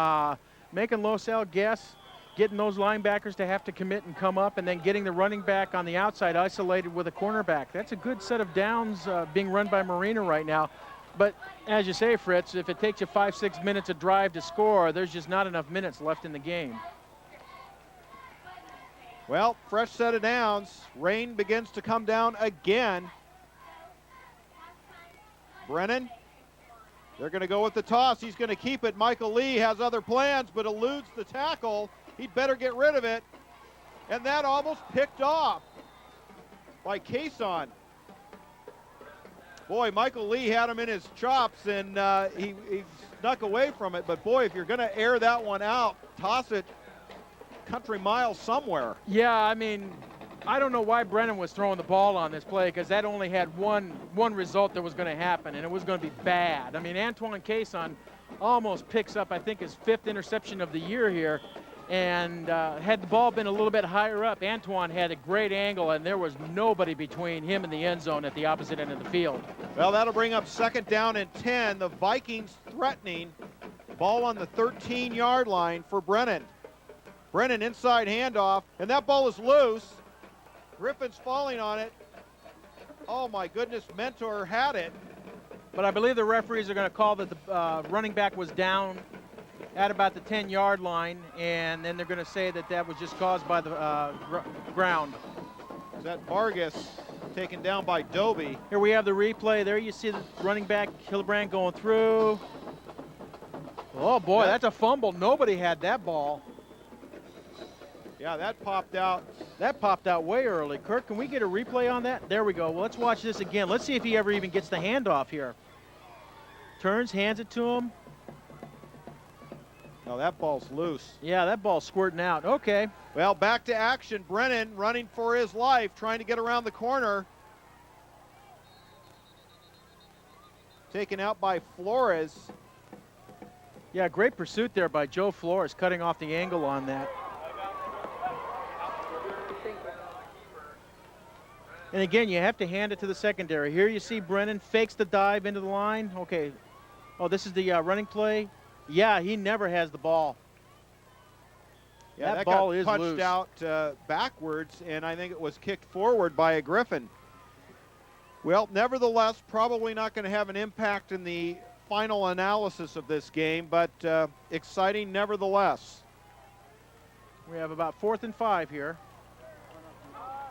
Making Los Al guess, getting those linebackers to have to commit and come up, and then getting the running back on the outside isolated with a cornerback. That's a good set of downs being run by Marina right now. But as you say, Fritz, if it takes you 5-6 minutes a drive to score, there's just not enough minutes left in the game. Well, fresh set of downs. Rain begins to come down again. Brennan, they're going to go with the toss. He's going to keep it. Michael Lee has other plans, but eludes the tackle. He'd better get rid of it. And that almost picked off by Cason. Boy, Michael Lee had him in his chops, and he snuck away from it. But boy, if you're going to air that one out, toss it country mile somewhere. Yeah, I mean, I don't know why Brennan was throwing the ball on this play, because that only had one result that was going to happen, and it was going to be bad. I mean, Antoine Cason almost picks up, I think, his 5th interception of the year here. And had the ball been a little bit higher up, Antoine had a great angle, and there was nobody between him and the end zone at the opposite end of the field. Well, that'll bring up 2nd down and 10. The Vikings threatening. Ball on the 13-yard line for Brennan. Brennan inside handoff, and that ball is loose. Griffin's falling on it. Oh my goodness, Mentor had it. But I believe the referees are going to call that the running back was down at about the 10-yard line, and then they're going to say that that was just caused by the ground. Is that Vargas taken down by Doby? Here we have the replay. There you see the running back, Hildebrand, going through. Oh, boy, that's a fumble. Nobody had that ball. Yeah, that popped out. That popped out way early. Kirk, can we get a replay on that? There we go. Well, let's watch this again. Let's see if he ever even gets the handoff here. Turns, hands it to him. No, that ball's loose. Yeah, that ball's squirting out. Okay. Well, back to action. Brennan running for his life, trying to get around the corner. Taken out by Flores. Yeah, great pursuit there by Joe Flores, cutting off the angle on that. And again, you have to hand it to the secondary. Here you see Brennan fakes the dive into the line. Okay. Oh, this is the running play. Yeah, he never has the ball. Yeah, that ball got is punched loose. out backwards, and I think it was kicked forward by a Griffin. Well, nevertheless, probably not going to have an impact in the final analysis of this game, but exciting nevertheless. We have about 4th and 5 here.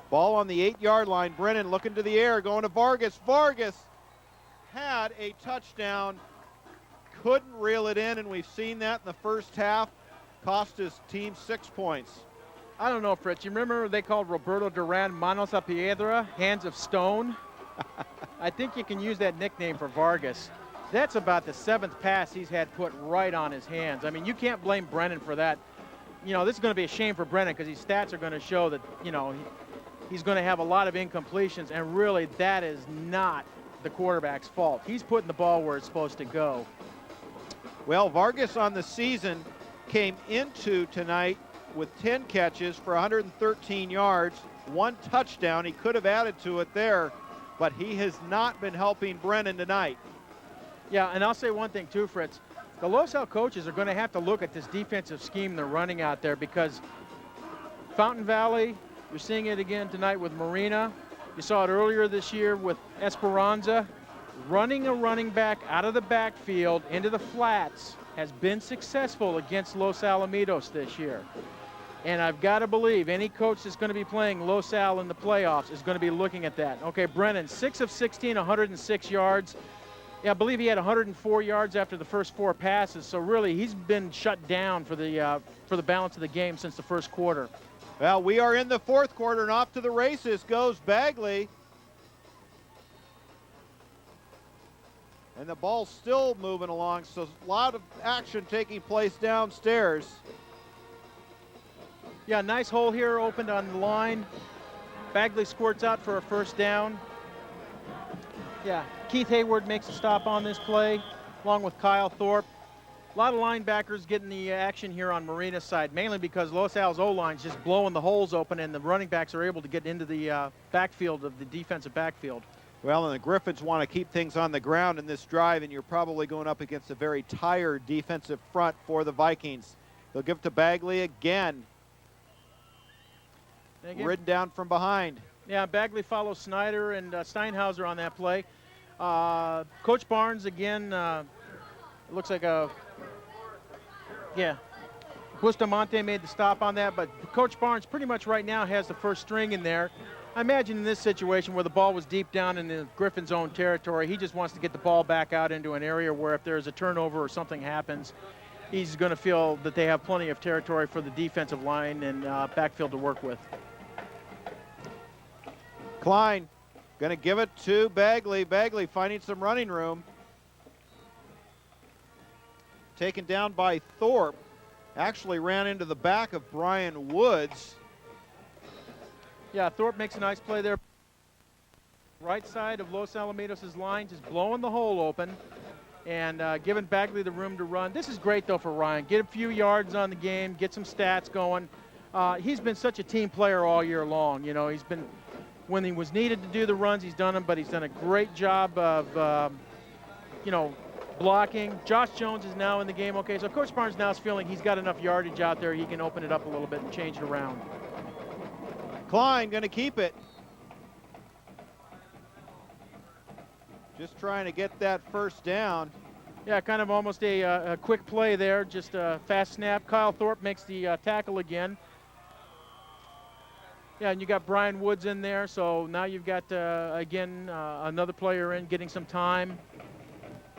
Ball on the 8-yard line. Brennan looking to the air, going to Vargas. Vargas had a touchdown. Couldn't reel it in, and we've seen that in the first half. Cost his team 6 points. I don't know, Fritz. You remember they called Roberto Duran Manos a Piedra, hands of stone? I think you can use that nickname for Vargas. That's about the 7th pass he's had put right on his hands. I mean, you can't blame Brennan for that. You know, this is going to be a shame for Brennan because his stats are going to show that, you know, he's going to have a lot of incompletions, and really that is not the quarterback's fault. He's putting the ball where it's supposed to go. Well, Vargas on the season came into tonight with 10 catches for 113 yards, 1 touchdown. He could have added to it there, but he has not been helping Brennan tonight. Yeah, and I'll say one thing too, Fritz. The Los Al coaches are going to have to look at this defensive scheme they're running out there, because Fountain Valley, you're seeing it again tonight with Marina. You saw it earlier this year with Esperanza. Running a running back out of the backfield into the flats has been successful against Los Alamitos this year. And I've got to believe any coach that's going to be playing Los Al in the playoffs is going to be looking at that. Okay, Brennan, 6 of 16, 106 yards. Yeah, I believe he had 104 yards after the first 4 passes. So really, he's been shut down for the balance of the game since the first quarter. Well, we are in the 4th quarter, and off to the races goes Bagley. And the ball's still moving along, so a lot of action taking place downstairs. Yeah, nice hole here opened on the line. Bagley squirts out for a 1st down. Yeah, Keith Hayward makes a stop on this play, along with Kyle Thorpe. A lot of linebackers getting the action here on Marina's side, mainly because Los Al's O-line's just blowing the holes open, and the running backs are able to get into the backfield of the defensive backfield. Well, and the Griffins want to keep things on the ground in this drive, and you're probably going up against a very tired defensive front for the Vikings. They'll give it to Bagley again. Ridden down from behind. Yeah, Bagley follows Snyder and Steinhauser on that play. Coach Barnes again, it looks like Bustamante made the stop on that, but Coach Barnes pretty much right now has the first string in there. I imagine in this situation where the ball was deep down in the Griffin's own territory, he just wants to get the ball back out into an area where if there's a turnover or something happens, he's going to feel that they have plenty of territory for the defensive line and backfield to work with. Klein going to give it to Bagley. Bagley finding some running room. Taken down by Thorpe. Actually ran into the back of Brian Woods. Yeah, Thorpe makes a nice play there. Right side of Los Alamitos' line, just blowing the hole open. and giving Bagley the room to run. This is great, though, for Ryan. Get a few yards on the game, get some stats going. He's been such a team player all year long. You know, he's been, when he was needed to do the runs, he's done them, but he's done a great job of, you know, blocking. Josh Jones is now in the game. Okay, so Coach Barnes now is feeling he's got enough yardage out there. He can open it up a little bit and change it around. Klein going to keep it. Just trying to get that first down. Yeah, kind of almost a quick play there, just a fast snap. Kyle Thorpe makes the tackle again. Yeah, and you got Brian Woods in there, so now you've got, again, another player in getting some time.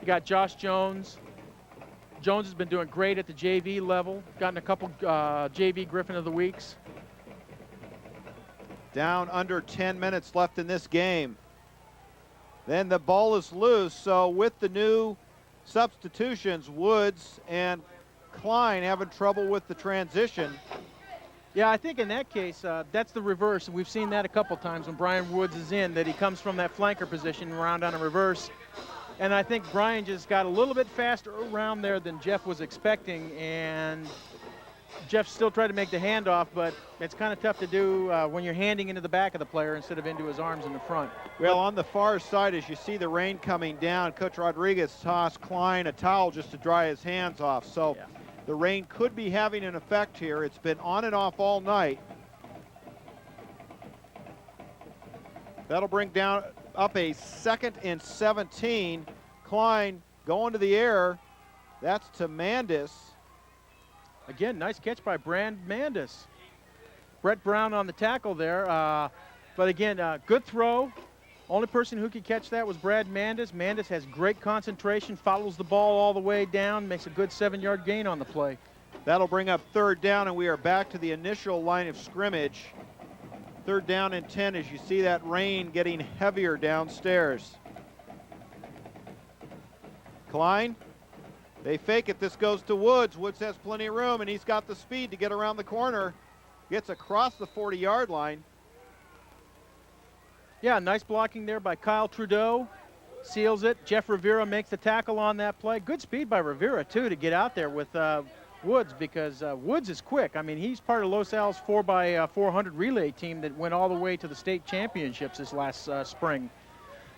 You got Josh Jones. Jones has been doing great at the JV level, gotten a couple JV Griffin of the Weeks. Down under 10 minutes left in this game. Then the ball is loose, so with the new substitutions, Woods and Klein having trouble with the transition. Yeah, I think in that case, that's the reverse. We've seen that a couple times when Brian Woods is in, that he comes from that flanker position around on a reverse. And I think Brian just got a little bit faster around there than Jeff was expecting, and Jeff still tried to make the handoff, but it's kind of tough to do when you're handing into the back of the player instead of into his arms in the front. Well, on the far side, as you see the rain coming down, Coach Rodriguez tossed Klein a towel just to dry his hands off. So yeah, the rain could be having an effect here. It's been on and off all night. That'll bring down up a 2nd and 17. Klein going to the air. That's to Mandis. Again, nice catch by Brand Mandis. Brett Brown on the tackle there. But again, good throw. Only person who could catch that was Brad Mandis. Mandis has great concentration, follows the ball all the way down, makes a good 7-yard gain on the play. That'll bring up 3rd down, and we are back to the initial line of scrimmage. 3rd down and 10 as you see that rain getting heavier downstairs. Klein, they fake it. This goes to Woods. Woods has plenty of room, and he's got the speed to get around the corner. Gets across the 40-yard line. Yeah, nice blocking there by Kyle Trudeau. Seals it. Jeff Rivera makes the tackle on that play. Good speed by Rivera, too, to get out there with Woods, because Woods is quick. I mean, he's part of Los Al's 4x400 relay team that went all the way to the state championships this last spring.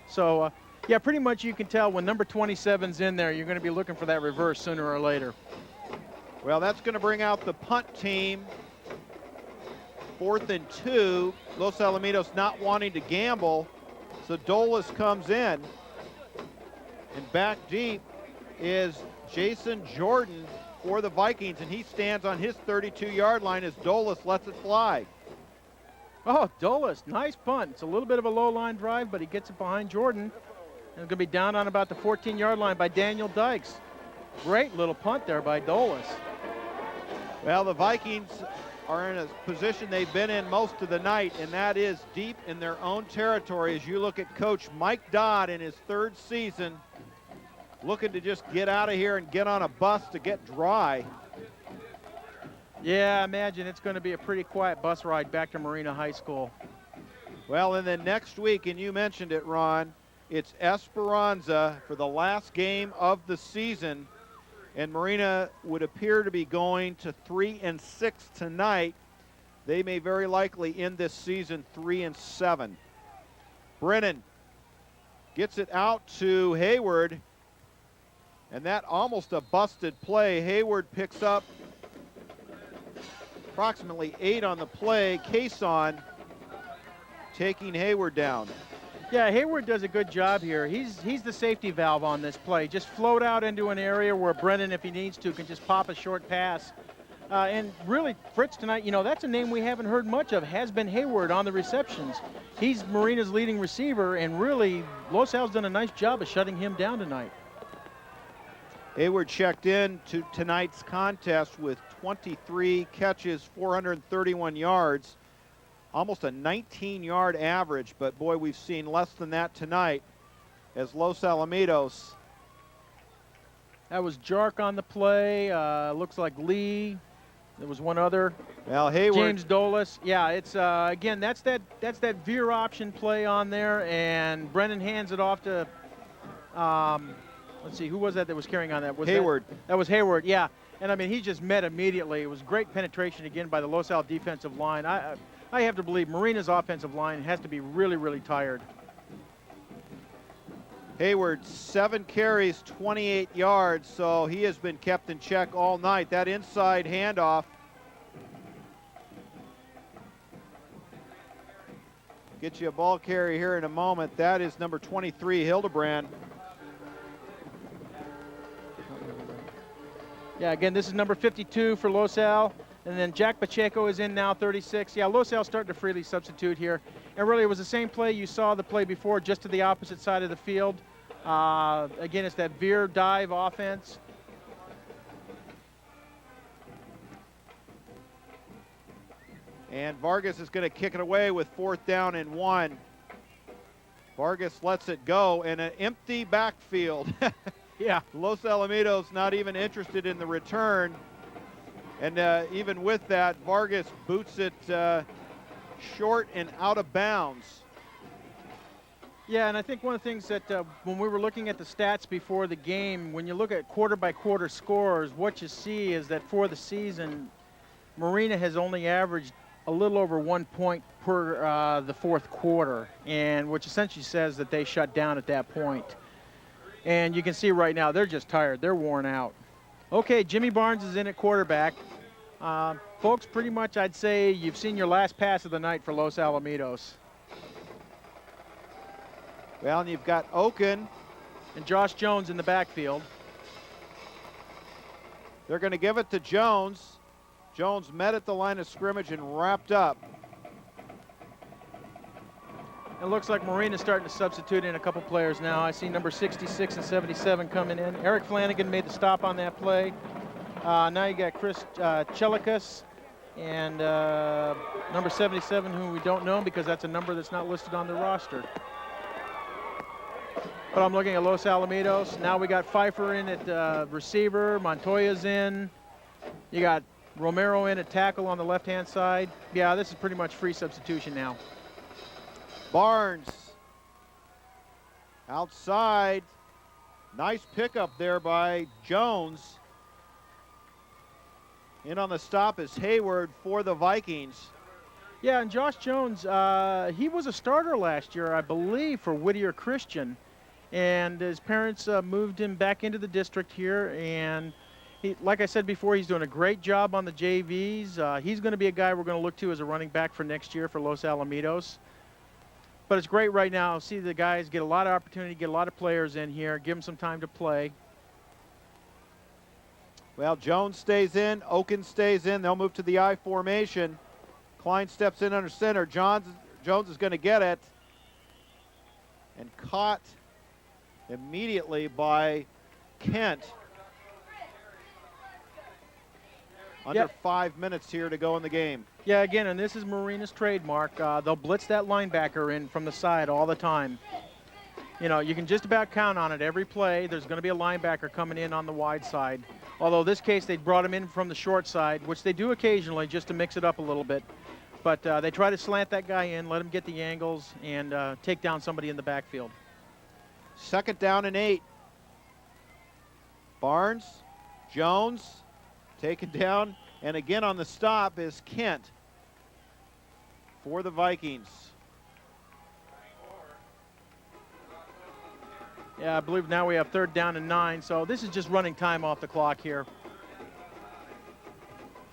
So, yeah, pretty much you can tell when number 27's in there, you're going to be looking for that reverse sooner or later. Well, that's going to bring out the punt team. 4th and 2. Los Alamitos not wanting to gamble, so Dolis comes in. And back deep is Jason Jordan for the Vikings, and he stands on his 32-yard line as Dolis lets it fly. Oh, Dolis, nice punt. It's a little bit of a low line drive, but he gets it behind Jordan. And it's going to be down on about the 14-yard line by Daniel Dykes. Great little punt there by Dolis. Well, the Vikings are in a position they've been in most of the night, and that is deep in their own territory. As you look at Coach Mike Dodd in his 3rd season, looking to just get out of here and get on a bus to get dry. Yeah, I imagine it's going to be a pretty quiet bus ride back to Marina High School. Well, and then next week, and you mentioned it, Ron, it's Esperanza for the last game of the season. And Marina would appear to be going to 3-6 tonight. They may very likely end this season 3-7. Brennan gets it out to Hayward, and that almost a busted play. Hayward picks up approximately 8 on the play. Cason taking Hayward down. Yeah, Hayward does a good job here. He's the safety valve on this play. Just float out into an area where Brennan, if he needs to, can just pop a short pass. And really, Fritz tonight, you know, that's a name we haven't heard much of, has been Hayward on the receptions. He's Marina's leading receiver, and really, Los Al's done a nice job of shutting him down tonight. Hayward checked in to tonight's contest with 23 catches, 431 yards. Almost a 19-yard average, but boy, we've seen less than that tonight as Los Alamitos. That was Jark on the play. Looks like Lee. There was one other. Well, Hayward. James Dolis. Yeah, it's again, that's that veer option play on there, and Brennan hands it off to let's see, who was that was carrying on that? Was Hayward. That was Hayward, yeah. And I mean, he just met immediately. It was great penetration again by the Los Al defensive line. I have to believe Marina's offensive line has to be really, really tired. Hayward, 7 carries, 28 yards, so he has been kept in check all night. That inside handoff. Get you a ball carry here in a moment. That is number 23, Hildebrand. Yeah, again, this is number 52 for Los Al. And then Jack Pacheco is in now, 36. Yeah, Los Al starting to freely substitute here. And really, it was the same play you saw the play before, just to the opposite side of the field. Again, it's that veer dive offense. And Vargas is going to kick it away with 4th down and 1. Vargas lets it go in an empty backfield. Yeah. Los Alamitos not even interested in the return. And even with that, Vargas boots it short and out of bounds. Yeah, and I think one of the things that when we were looking at the stats before the game, when you look at quarter-by-quarter scores, what you see is that for the season, Marina has only averaged a little over 1 point per the fourth quarter, and which essentially says that they shut down at that point. And you can see right now they're just tired. They're worn out. Okay, Jimmy Barnes is in at quarterback. Folks, pretty much I'd say you've seen your last pass of the night for Los Alamitos. Well, and you've got Oken and Josh Jones in the backfield. They're going to give it to Jones. Jones met at the line of scrimmage and wrapped up. It looks like Marina's starting to substitute in a couple players now. I see number 66 and 77 coming in. Eric Flanagan made the stop on that play. Now you got Chris Chelikas and number 77, who we don't know because that's a number that's not listed on the roster. But I'm looking at Los Alamitos. Now we got Pfeiffer in at receiver. Montoya's in. You got Romero in at tackle on the left-hand side. Yeah, this is pretty much free substitution now. Barnes outside. Nice pickup there by Jones. In on the stop is Hayward for the Vikings. Yeah, and Josh Jones, he was a starter last year, I believe, for Whittier Christian. And his parents moved him back into the district here. And he, like I said before, he's doing a great job on the JVs. He's going to be a guy we're going to look to as a running back for next year for Los Alamitos. But it's great right now. See the guys get a lot of opportunity, get a lot of players in here, give them some time to play. Well, Jones stays in, Oken stays in. They'll move to the I formation. Klein steps in under center. Jones is going to get it. And caught immediately by Kent. Under 5 minutes here to go in the game. Yeah, again, and this is Marina's trademark. They'll blitz that linebacker in from the side all the time. You know, you can just about count on it. Every play, there's going to be a linebacker coming in on the wide side. Although this case, they brought him in from the short side, which they do occasionally just to mix it up a little bit. But they try to slant that guy in, let him get the angles, and take down somebody in the backfield. 2nd down and 8. Barnes, Jones, taken down, and again on the stop is Kent for the Vikings. Yeah, I believe now we have 3rd down and 9, so this is just running time off the clock here.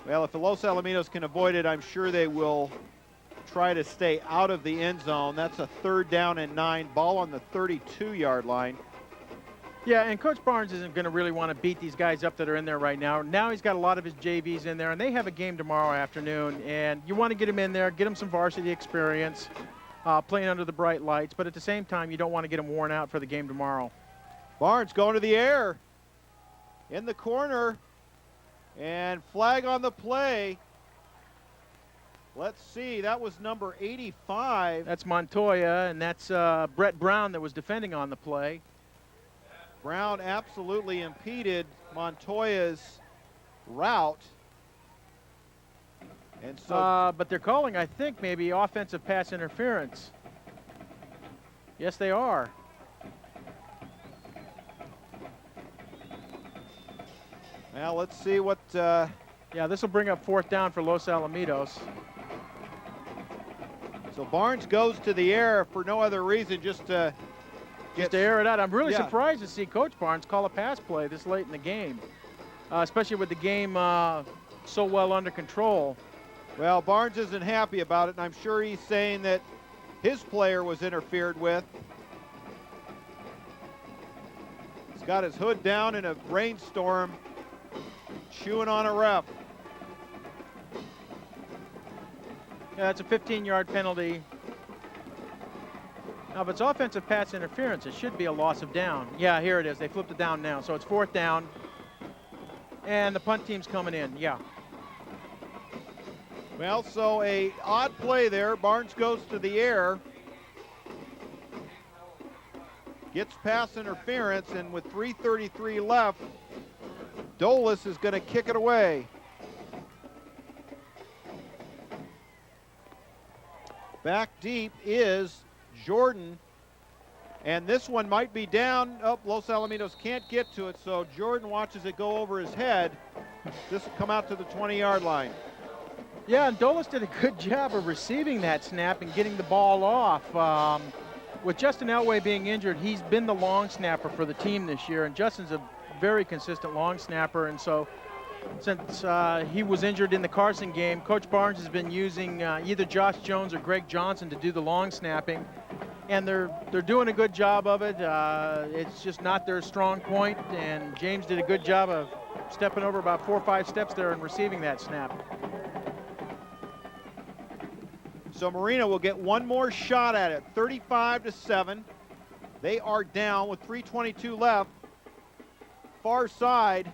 Well, if the Los Alamitos can avoid it, I'm sure they will try to stay out of the end zone. That's a 3rd down and 9, ball on the 32-yard line. Yeah, and Coach Barnes isn't going to really want to beat these guys up that are in there right now. Now he's got a lot of his JVs in there, and they have a game tomorrow afternoon, and you want to get him in there, get him some varsity experience, playing under the bright lights, but at the same time, you don't want to get him worn out for the game tomorrow. Barnes going to the air in the corner, and flag on the play. Let's see, that was number 85. That's Montoya, and that's Brett Brown that was defending on the play. Brown absolutely impeded Montoya's route. And so, but they're calling, I think, maybe offensive pass interference. Yes, they are. Well, let's see what... Yeah, this will bring up 4th down for Los Alamitos. So Barnes goes to the air for no other reason, just to air it out. I'm really Yeah. surprised to see Coach Barnes call a pass play this late in the game, especially with the game so well under control. Well, Barnes isn't happy about it, and I'm sure he's saying that his player was interfered with. He's got his hood down in a rainstorm, chewing on a ref. Yeah, it's a 15-yard penalty. Now, if it's offensive pass interference, it should be a loss of down. Yeah, here it is. They flipped it down now. So it's 4th down. And the punt team's coming in. Yeah. Well, so a odd play there. Barnes goes to the air. Gets pass interference, and with 3:33 left, Dolis is going to kick it away. Back deep is Jordan, and this one might be down. Oh, Los Alamitos can't get to it, so Jordan watches it go over his head. This will come out to the 20-yard line. Yeah, and Dolis did a good job of receiving that snap and getting the ball off. With Justin Elway being injured, he's been the long snapper for the team this year, and Justin's a very consistent long snapper, and so since he was injured in the Carson game, Coach Barnes has been using either Josh Jones or Greg Johnson to do the long snapping, and they're doing a good job of it. It's just not their strong point, and James did a good job of stepping over about 4 or 5 steps there and receiving that snap. So Marina will get one more shot at it, 35-7. They are down with 3:22 left. Far side.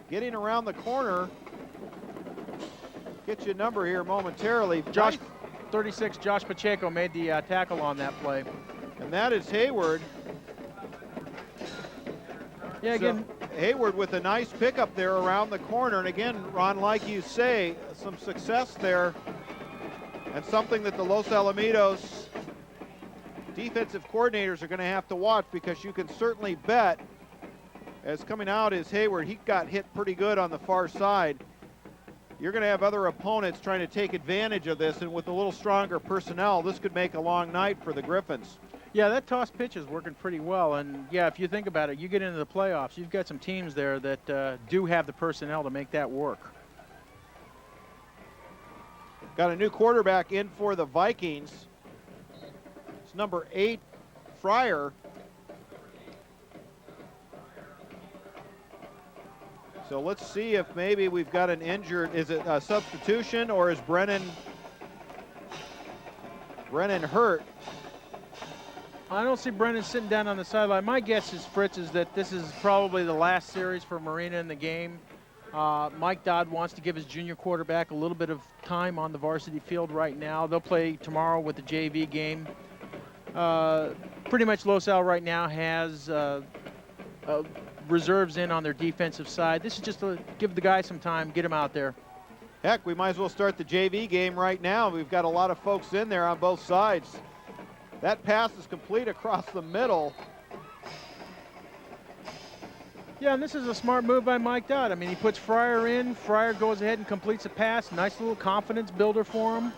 Getting around the corner. Get you a number here momentarily. Josh, 36, Josh Pacheco made the tackle on that play. And that is Hayward. Yeah, again. So Hayward with a nice pickup there around the corner. And again, Ron, like you say, some success there. And something that the Los Alamitos defensive coordinators are going to have to watch, because you can certainly bet, as coming out is Hayward, he got hit pretty good on the far side. You're going to have other opponents trying to take advantage of this, and with a little stronger personnel, this could make a long night for the Griffins. Yeah, that toss pitch is working pretty well, and yeah, if you think about it, you get into the playoffs, you've got some teams there that do have the personnel to make that work. Got a new quarterback in for the Vikings. It's number 8, Fryer. So let's see if maybe we've got an injured. Is it a substitution, or is Brennan hurt? I don't see Brennan sitting down on the sideline. My guess is, Fritz, is that this is probably the last series for Marina in the game. Mike Dodd wants to give his junior quarterback a little bit of time on the varsity field right now. They'll play tomorrow with the JV game. Pretty much Los Al right now has reserves in on their defensive side. This is just to give the guys some time, get them out there. Heck, we might as well start the JV game right now. We've got a lot of folks in there on both sides. That pass is complete across the middle. Yeah, and this is a smart move by Mike Dodd. I mean, he puts Fryer in. Fryer goes ahead and completes a pass. Nice little confidence builder for him.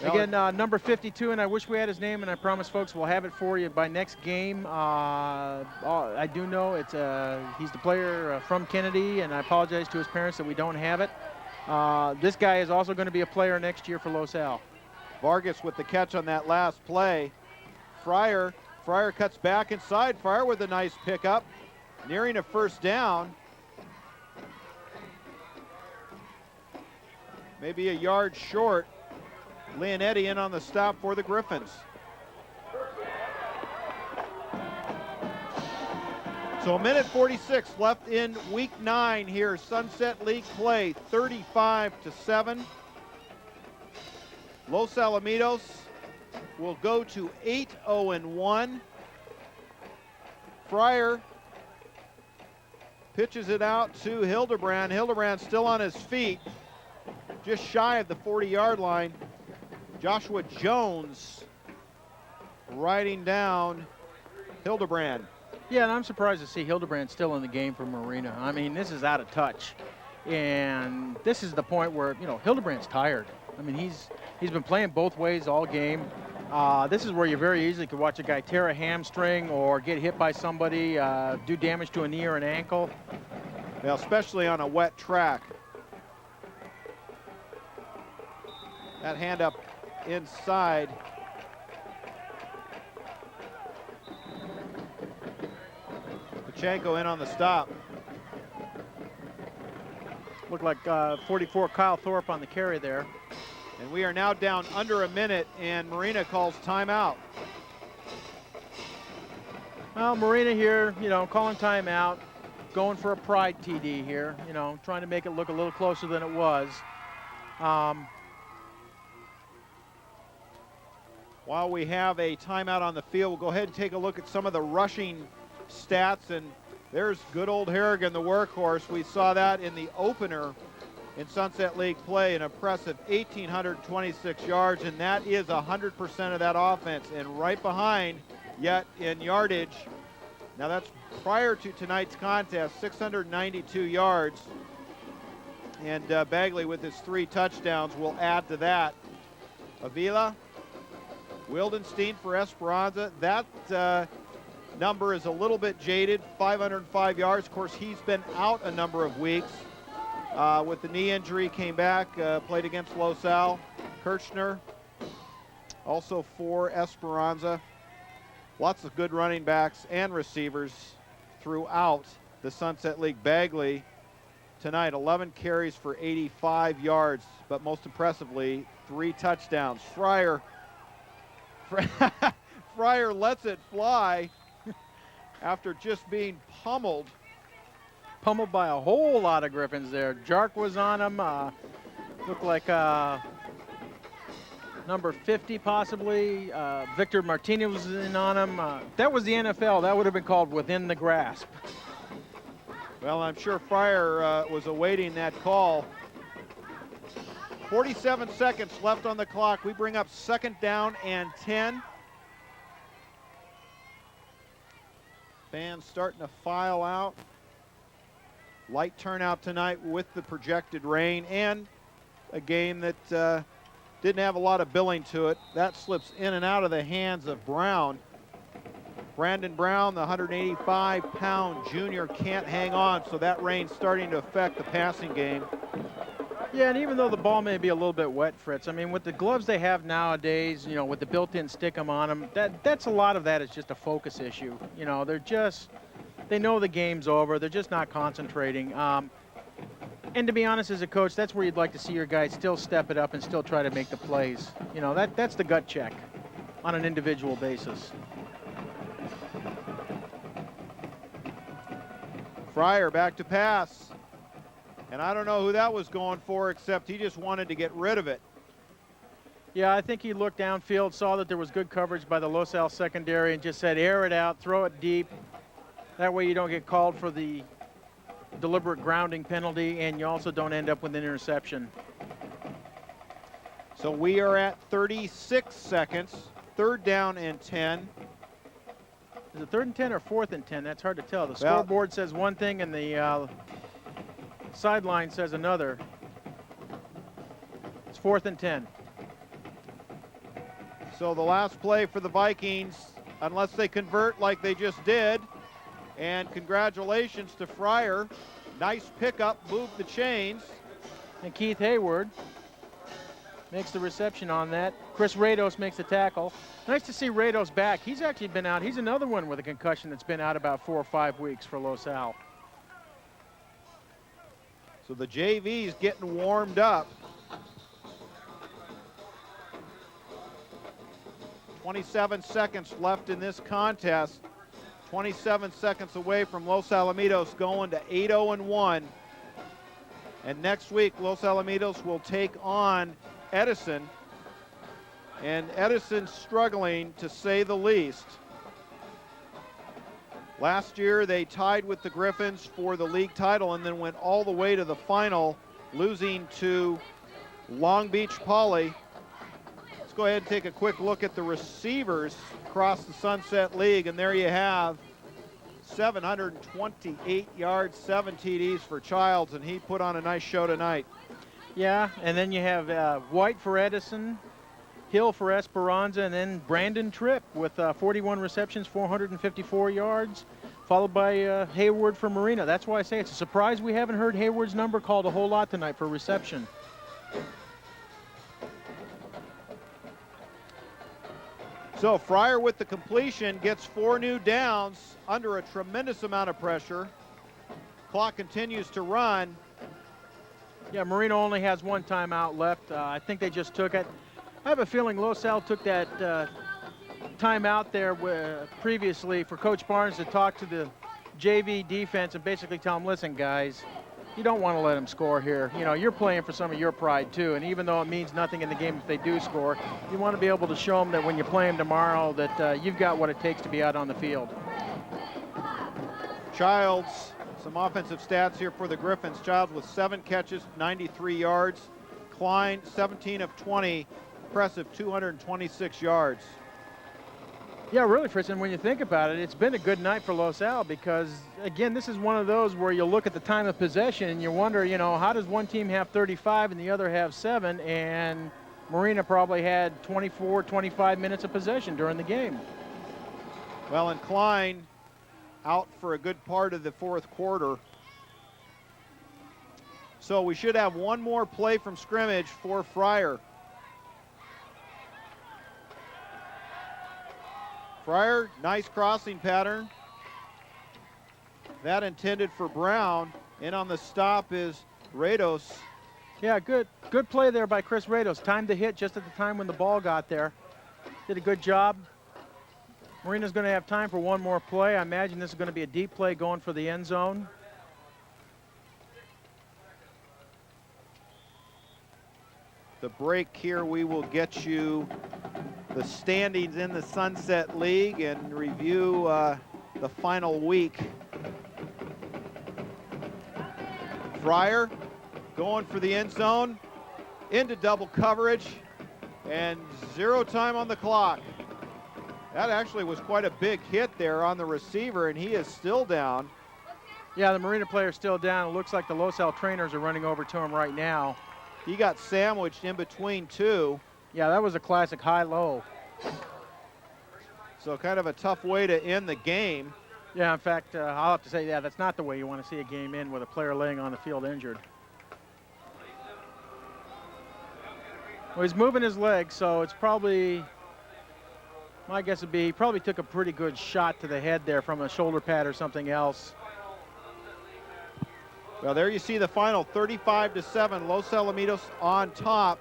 Again, number 52, and I wish we had his name, and I promise folks we'll have it for you by next game. I do know he's the player from Kennedy, and I apologize to his parents that we don't have it. This guy is also going to be a player next year for Los Al. Vargas with the catch on that last play. Fryer cuts back inside. Fryer with a nice pickup. Nearing a first down. Maybe a yard short. Leonetti in on the stop for the Griffins. So a minute 46 left in week 9 here. Sunset League play, 35-7. Los Alamitos will go to 8-0-1. Fryer pitches it out to Hildebrand. Hildebrand still on his feet, just shy of the 40-yard line. Joshua Jones riding down Hildebrand. Yeah, and I'm surprised to see Hildebrand still in the game for Marina. I mean, this is out of touch. And this is the point where, you know, Hildebrand's tired. I mean, he's been playing both ways all game. This is where you very easily could watch a guy tear a hamstring or get hit by somebody, do damage to a knee or an ankle. Well, especially on a wet track. That hand up inside. Pachenko in on the stop. Looked like 44 Kyle Thorpe on the carry there. And we are now down under a minute, and Marina calls timeout. Well, Marina here, you know, calling timeout, going for a pride TD here, you know, trying to make it look a little closer than it was. While we have a timeout on the field, we'll go ahead and take a look at some of the rushing stats. And there's good old Harrigan, the workhorse. We saw that in the opener in Sunset League play, an impressive 1,826 yards, and that is 100% of that offense. And right behind, yet in yardage, now that's prior to tonight's contest, 692 yards. And Bagley with his 3 touchdowns will add to that. Avila, Wildenstein for Esperanza. That number is a little bit jaded, 505 yards. Of course, he's been out a number of weeks with the knee injury, came back, played against Los Al. Kirchner, also for Esperanza. Lots of good running backs and receivers throughout the Sunset League. Bagley tonight, 11 carries for 85 yards, but most impressively, 3 touchdowns. Fryer lets it fly after just being pummeled. Pummeled by a whole lot of Griffins there. Jark was on him. Looked like number 50 possibly. Victor Martinez was in on him. That was the NFL. That would have been called within the grasp. Well, I'm sure Fryer was awaiting that call. 47 seconds left on the clock. We bring up 2nd down and 10. Fans starting to file out. Light turnout tonight with the projected rain and a game that didn't have a lot of billing to it. That slips in and out of the hands of Brown. Brandon Brown, the 185-pound junior, can't hang on, so that rain's starting to affect the passing game. Yeah, and even though the ball may be a little bit wet, Fritz, I mean, with the gloves they have nowadays, you know, with the built-in stick-em on them, that's a lot of that is just a focus issue. You know, they know the game's over. They're just not concentrating. And to be honest, as a coach, that's where you'd like to see your guys still step it up and still try to make the plays. You know, that's the gut check on an individual basis. Fryer back to pass. And I don't know who that was going for, except he just wanted to get rid of it. Yeah, I think he looked downfield, saw that there was good coverage by the Los Al secondary, and just said, air it out, throw it deep. That way you don't get called for the deliberate grounding penalty, and you also don't end up with an interception. So we are at 36 seconds, 3rd down and 10. Is it 3rd and 10 or 4th and 10? That's hard to tell. The scoreboard says one thing and the sideline says another. It's 4th and 10. So the last play for the Vikings, unless they convert like they just did, and congratulations to Fryer. Nice pickup, moved the chains. And Keith Hayward makes the reception on that. Chris Rados makes the tackle. Nice to see Rados back. He's actually been out. He's another one with a concussion that's been out about 4 or 5 weeks for Los Al. So the JV's getting warmed up. 27 seconds left in this contest. 27 seconds away from Los Alamitos going to 8-0-1. And next week, Los Alamitos will take on Edison. And Edison's struggling, to say the least. Last year, they tied with the Griffins for the league title and then went all the way to the final, losing to Long Beach Poly. Let's go ahead and take a quick look at the receivers across the Sunset League, and there you have 728 yards, 7 TDs for Childs, and he put on a nice show tonight. Yeah, and then you have White for Edison, Hill for Esperanza, and then Brandon Tripp with 41 receptions, 454 yards, followed by Hayward for Marina. That's why I say it's a surprise we haven't heard Hayward's number called a whole lot tonight for reception. So Fryer with the completion gets 4 new downs under a tremendous amount of pressure. Clock continues to run. Yeah, Marina only has 1 timeout left. I think they just took it. I have a feeling Los Al took that timeout there previously for Coach Barnes to talk to the JV defense and basically tell them, listen, guys, you don't want to let them score here. You know, you're playing for some of your pride, too. And even though it means nothing in the game if they do score, you want to be able to show them that when you play them tomorrow that you've got what it takes to be out on the field. Childs, some offensive stats here for the Griffins. Childs with 7 catches, 93 yards. Klein, 17 of 20, impressive 226 yards. Yeah, really, Fritz, and when you think about it, it's been a good night for Los Al because, again, this is one of those where you look at the time of possession and you wonder, you know, how does one team have 35 and the other have 7? And Marina probably had 24, 25 minutes of possession during the game. Well, and Klein out for a good part of the 4th quarter. So we should have one more play from scrimmage for Fryer. Fryer, nice crossing pattern. That intended for Brown. In on the stop is Rados. Yeah, good play there by Chris Rados. Timed to hit just at the time when the ball got there. Did a good job. Marina's going to have time for one more play. I imagine this is going to be a deep play going for the end zone. The break here, we will get you the standings in the Sunset League and review the final week. Fryer going for the end zone, into double coverage, and 0 time on the clock. That actually was quite a big hit there on the receiver, and he is still down. Yeah, the Marina player's still down. It looks like the Los Al trainers are running over to him right now. He got sandwiched in between 2. Yeah, that was a classic high-low. So kind of a tough way to end the game. Yeah, in fact, I'll have to say, yeah, that's not the way you want to see a game end with a player laying on the field injured. Well, he's moving his leg, so it's probably, my guess would be he probably took a pretty good shot to the head there from a shoulder pad or something else. Well, there you see the final, 35-7, Los Alamitos on top.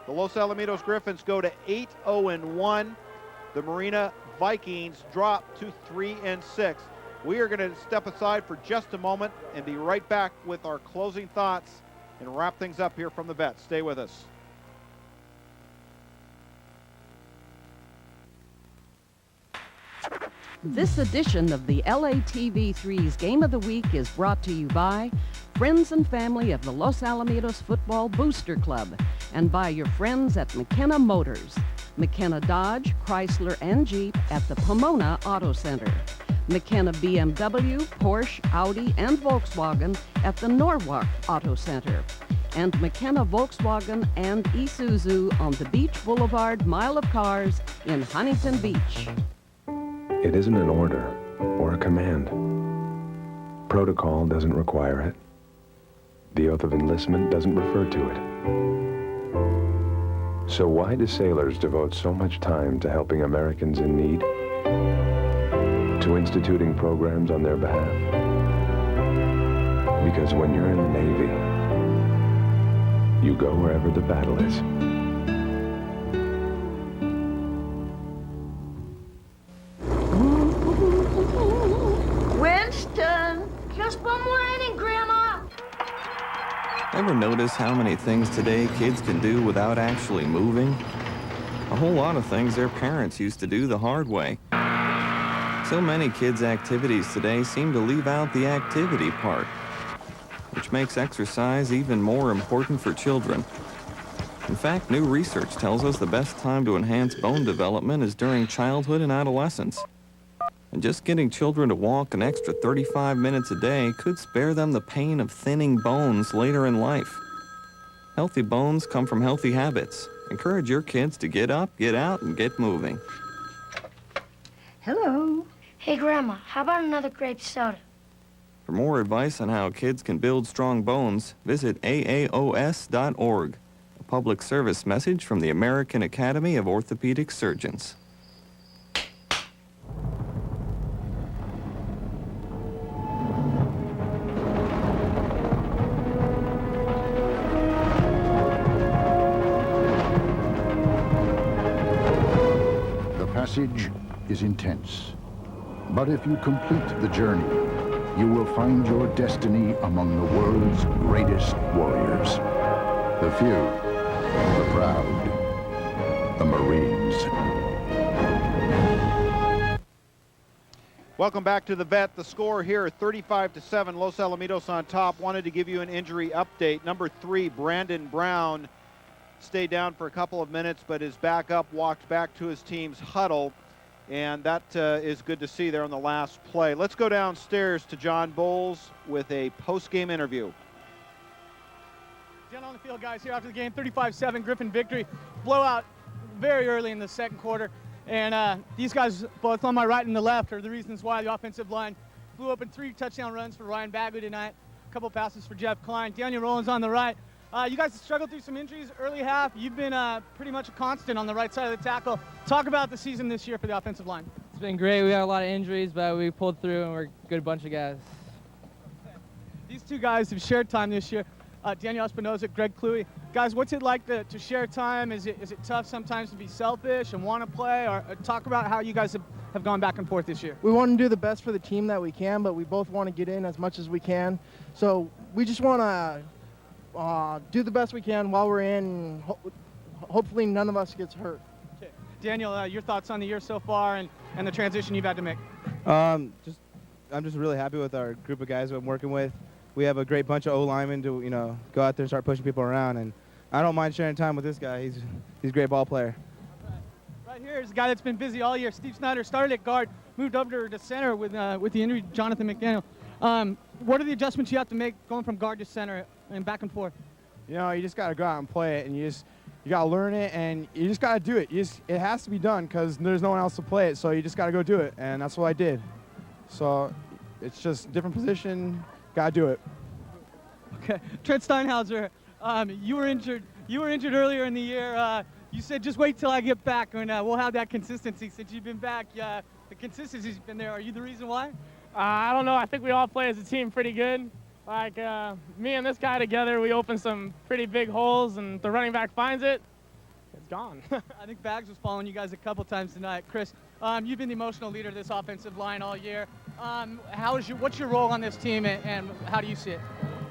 The Los Alamitos Griffins go to 8-0-1. The Marina Vikings drop to 3-6. We are going to step aside for just a moment and be right back with our closing thoughts and wrap things up here from the vet. Stay with us. This edition of the LATV3's Game of the Week is brought to you by friends and family of the Los Alamitos Football Booster Club and by your friends at McKenna Motors, McKenna Dodge, Chrysler, and Jeep at the Pomona Auto Center, McKenna BMW, Porsche, Audi, and Volkswagen at the Norwalk Auto Center, and McKenna Volkswagen and Isuzu on the Beach Boulevard Mile of Cars in Huntington Beach. It isn't an order or a command. Protocol doesn't require it. The oath of enlistment doesn't refer to it. So why do sailors devote so much time to helping Americans in need? To instituting programs on their behalf? Because when you're in the Navy, you go wherever the battle is. Winston, just one more inning, Grandma. Ever notice how many things today kids can do without actually moving? A whole lot of things their parents used to do the hard way. So many kids' activities today seem to leave out the activity part, which makes exercise even more important for children. In fact, new research tells us the best time to enhance bone development is during childhood and adolescence. And just getting children to walk an extra 35 minutes a day could spare them the pain of thinning bones later in life. Healthy bones come from healthy habits. Encourage your kids to get up, get out, and get moving. Hello. Hey, Grandma, how about another grape soda? For more advice on how kids can build strong bones, visit aaos.org. A public service message from the American Academy of Orthopedic Surgeons. The passage is intense, but if you complete the journey, you will find your destiny among the world's greatest warriors. The few, the proud, the Marines. Welcome back to the Vet. The score here, 35-7, Los Alamitos on top. Wanted to give you an injury update. Number 3, Brandon Brown, stayed down for a couple of minutes, but is back up, walked back to his team's huddle, and that is good to see there on the last play. Let's go downstairs to John Bowles with a post-game interview. Down on the field, guys, here after the game, 35-7, Griffin victory. Blowout very early in the second quarter. And these guys, both on my right and the left, are the reasons why the offensive line blew open 3 touchdown runs for Ryan Bagley tonight, a couple passes for Jeff Klein. Daniel Rollins on the right. You guys struggled through some injuries early half. You've been pretty much a constant on the right side of the tackle. Talk about the season this year for the offensive line. It's been great. We had a lot of injuries, but we pulled through, and we're a good bunch of guys. These two guys have shared time this year. Daniel Espinoza, Greg Cluey. Guys, what's it like to share time? Is it tough sometimes to be selfish and want to play? Or talk about how you guys have gone back and forth this year. We want to do the best for the team that we can, but we both want to get in as much as we can. So we just want to do the best we can while we're in. Hopefully none of us gets hurt. Okay. Daniel, your thoughts on the year so far and the transition you've had to make? I'm just really happy with our group of guys I'm working with. We have a great bunch of O-linemen to, go out there and start pushing people around, and I don't mind sharing time with this guy. He's a great ball player. Right here is a guy that's been busy all year. Steve Snyder started at guard, moved over to center with the injury Jonathan McDaniel. What are the adjustments you have to make going from guard to center and back and forth? You just got to go out and play it, and you got to learn it, and you just got to do it. It has to be done because there's no one else to play it, so you just got to go do it, and that's what I did. So it's just different position. Gotta do it. Okay, Trent Steinhauser, you were injured. You were injured earlier in the year. You said just wait till I get back, and we'll have that consistency. Since you've been back, the consistency's been there. Are you the reason why? I don't know. I think we all play as a team pretty good. Like me and this guy together, we open some pretty big holes, and the running back finds it. It's gone. I think Bags was following you guys a couple times tonight. Chris, you've been the emotional leader of this offensive line all year. What's your role on this team, and how do you see it?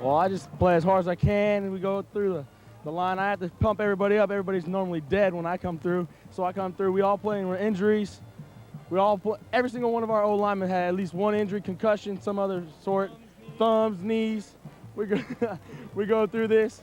Well, I just play as hard as I can, and we go through the line. I have to pump everybody up. Everybody's normally dead when I come through, so I come through. We all play with injuries. Every single one of our O-linemen had at least one injury, concussion, some other sort, thumbs, knees. We go through this.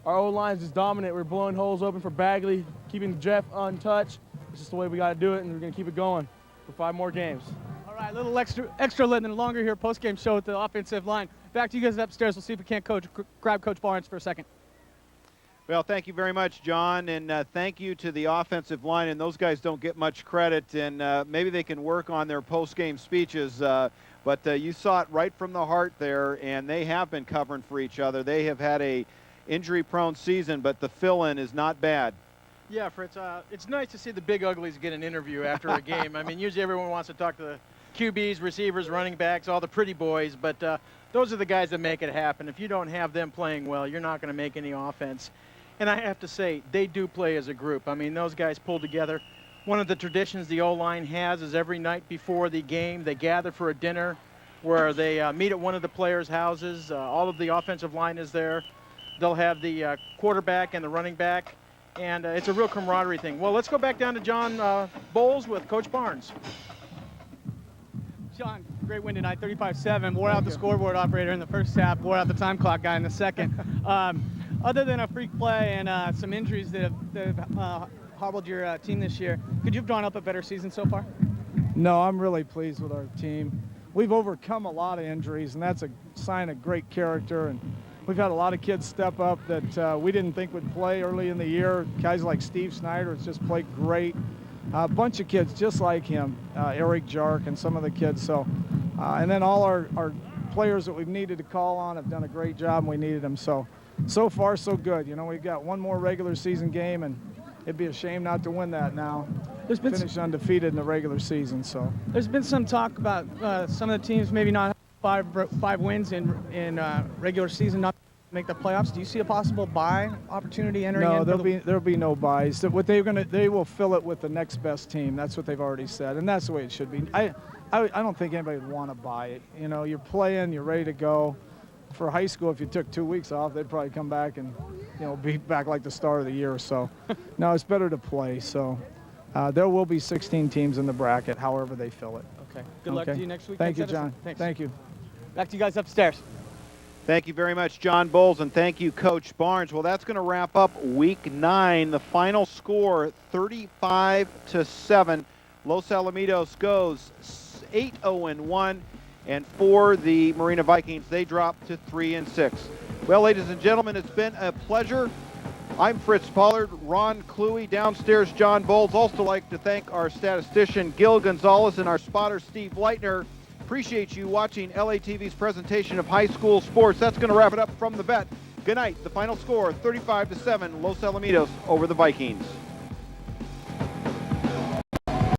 Our O-line is just dominant. We're blowing holes open for Bagley, keeping Jeff untouched. It's just the way we got to do it, and we're going to keep it going for 5 more games. All right, a little extra than longer here post-game show with the offensive line. Back to you guys upstairs. We'll see if we can't grab Coach Barnes for a second. Well, thank you very much, John, and thank you to the offensive line. And those guys don't get much credit, and maybe they can work on their post-game speeches. But you saw it right from the heart there, and they have been covering for each other. They have had a injury-prone season, but the fill-in is not bad. Yeah, Fritz, it's nice to see the big uglies get an interview after a game. I mean, usually everyone wants to talk to the QBs, receivers, running backs, all the pretty boys, but those are the guys that make it happen. If you don't have them playing well, you're not going to make any offense. And I have to say, they do play as a group. I mean, those guys pull together. One of the traditions the O-line has is every night before the game, they gather for a dinner where they meet at one of the players' houses. All of the offensive line is there. They'll have the quarterback and the running back, and it's a real camaraderie thing. Well, let's go back down to John Bowles with Coach Barnes. John, great win tonight, 35-7. Wore out the scoreboard operator in the first half, wore out the time clock guy in the second. Other than a freak play and some injuries that have hobbled your team this year, could you have drawn up a better season so far? No, I'm really pleased with our team. We've overcome a lot of injuries, and that's a sign of great character. And we've had a lot of kids step up that we didn't think would play early in the year. Guys like Steve Snyder has just played great. A bunch of kids just like him, Eric Jark and some of the kids. So, and then all our players that we've needed to call on have done a great job, and we needed them. So far, so good. You know, we've got one more regular season game, and it'd be a shame not to win that now. There's been finish undefeated in the regular season. So there's been some talk about some of the teams maybe not five wins in regular season, not make the playoffs. Do you see a possible bye opportunity entering? No, there'll be no buys. They will fill it with the next best team. That's what they've already said, and that's the way it should be. I don't think anybody would want to buy it. You know, you're playing, you're ready to go. For high school, if you took 2 weeks off, they'd probably come back and, you know, be back like the start of the year. So, no, it's better to play. So, there will be 16 teams in the bracket, however they fill it. Okay. Good luck to you next week. Thank you, John. Thanks. Thank you. Back to you guys upstairs. Thank you very much, John Bowles, and thank you, Coach Barnes. Well, that's going to wrap up Week 9. The final score, 35-7. Los Alamitos goes 8-0-1. And for the Marina Vikings, they drop to 3-6. Well, ladies and gentlemen, it's been a pleasure. I'm Fritz Pollard, Ron Cluey, downstairs John Bowles. Also like to thank our statistician Gil Gonzalez and our spotter Steve Leitner. Appreciate you watching LATV's presentation of high school sports. That's going to wrap it up from the vet. Good night. The final score, 35-7, Los Alamitos over the Vikings.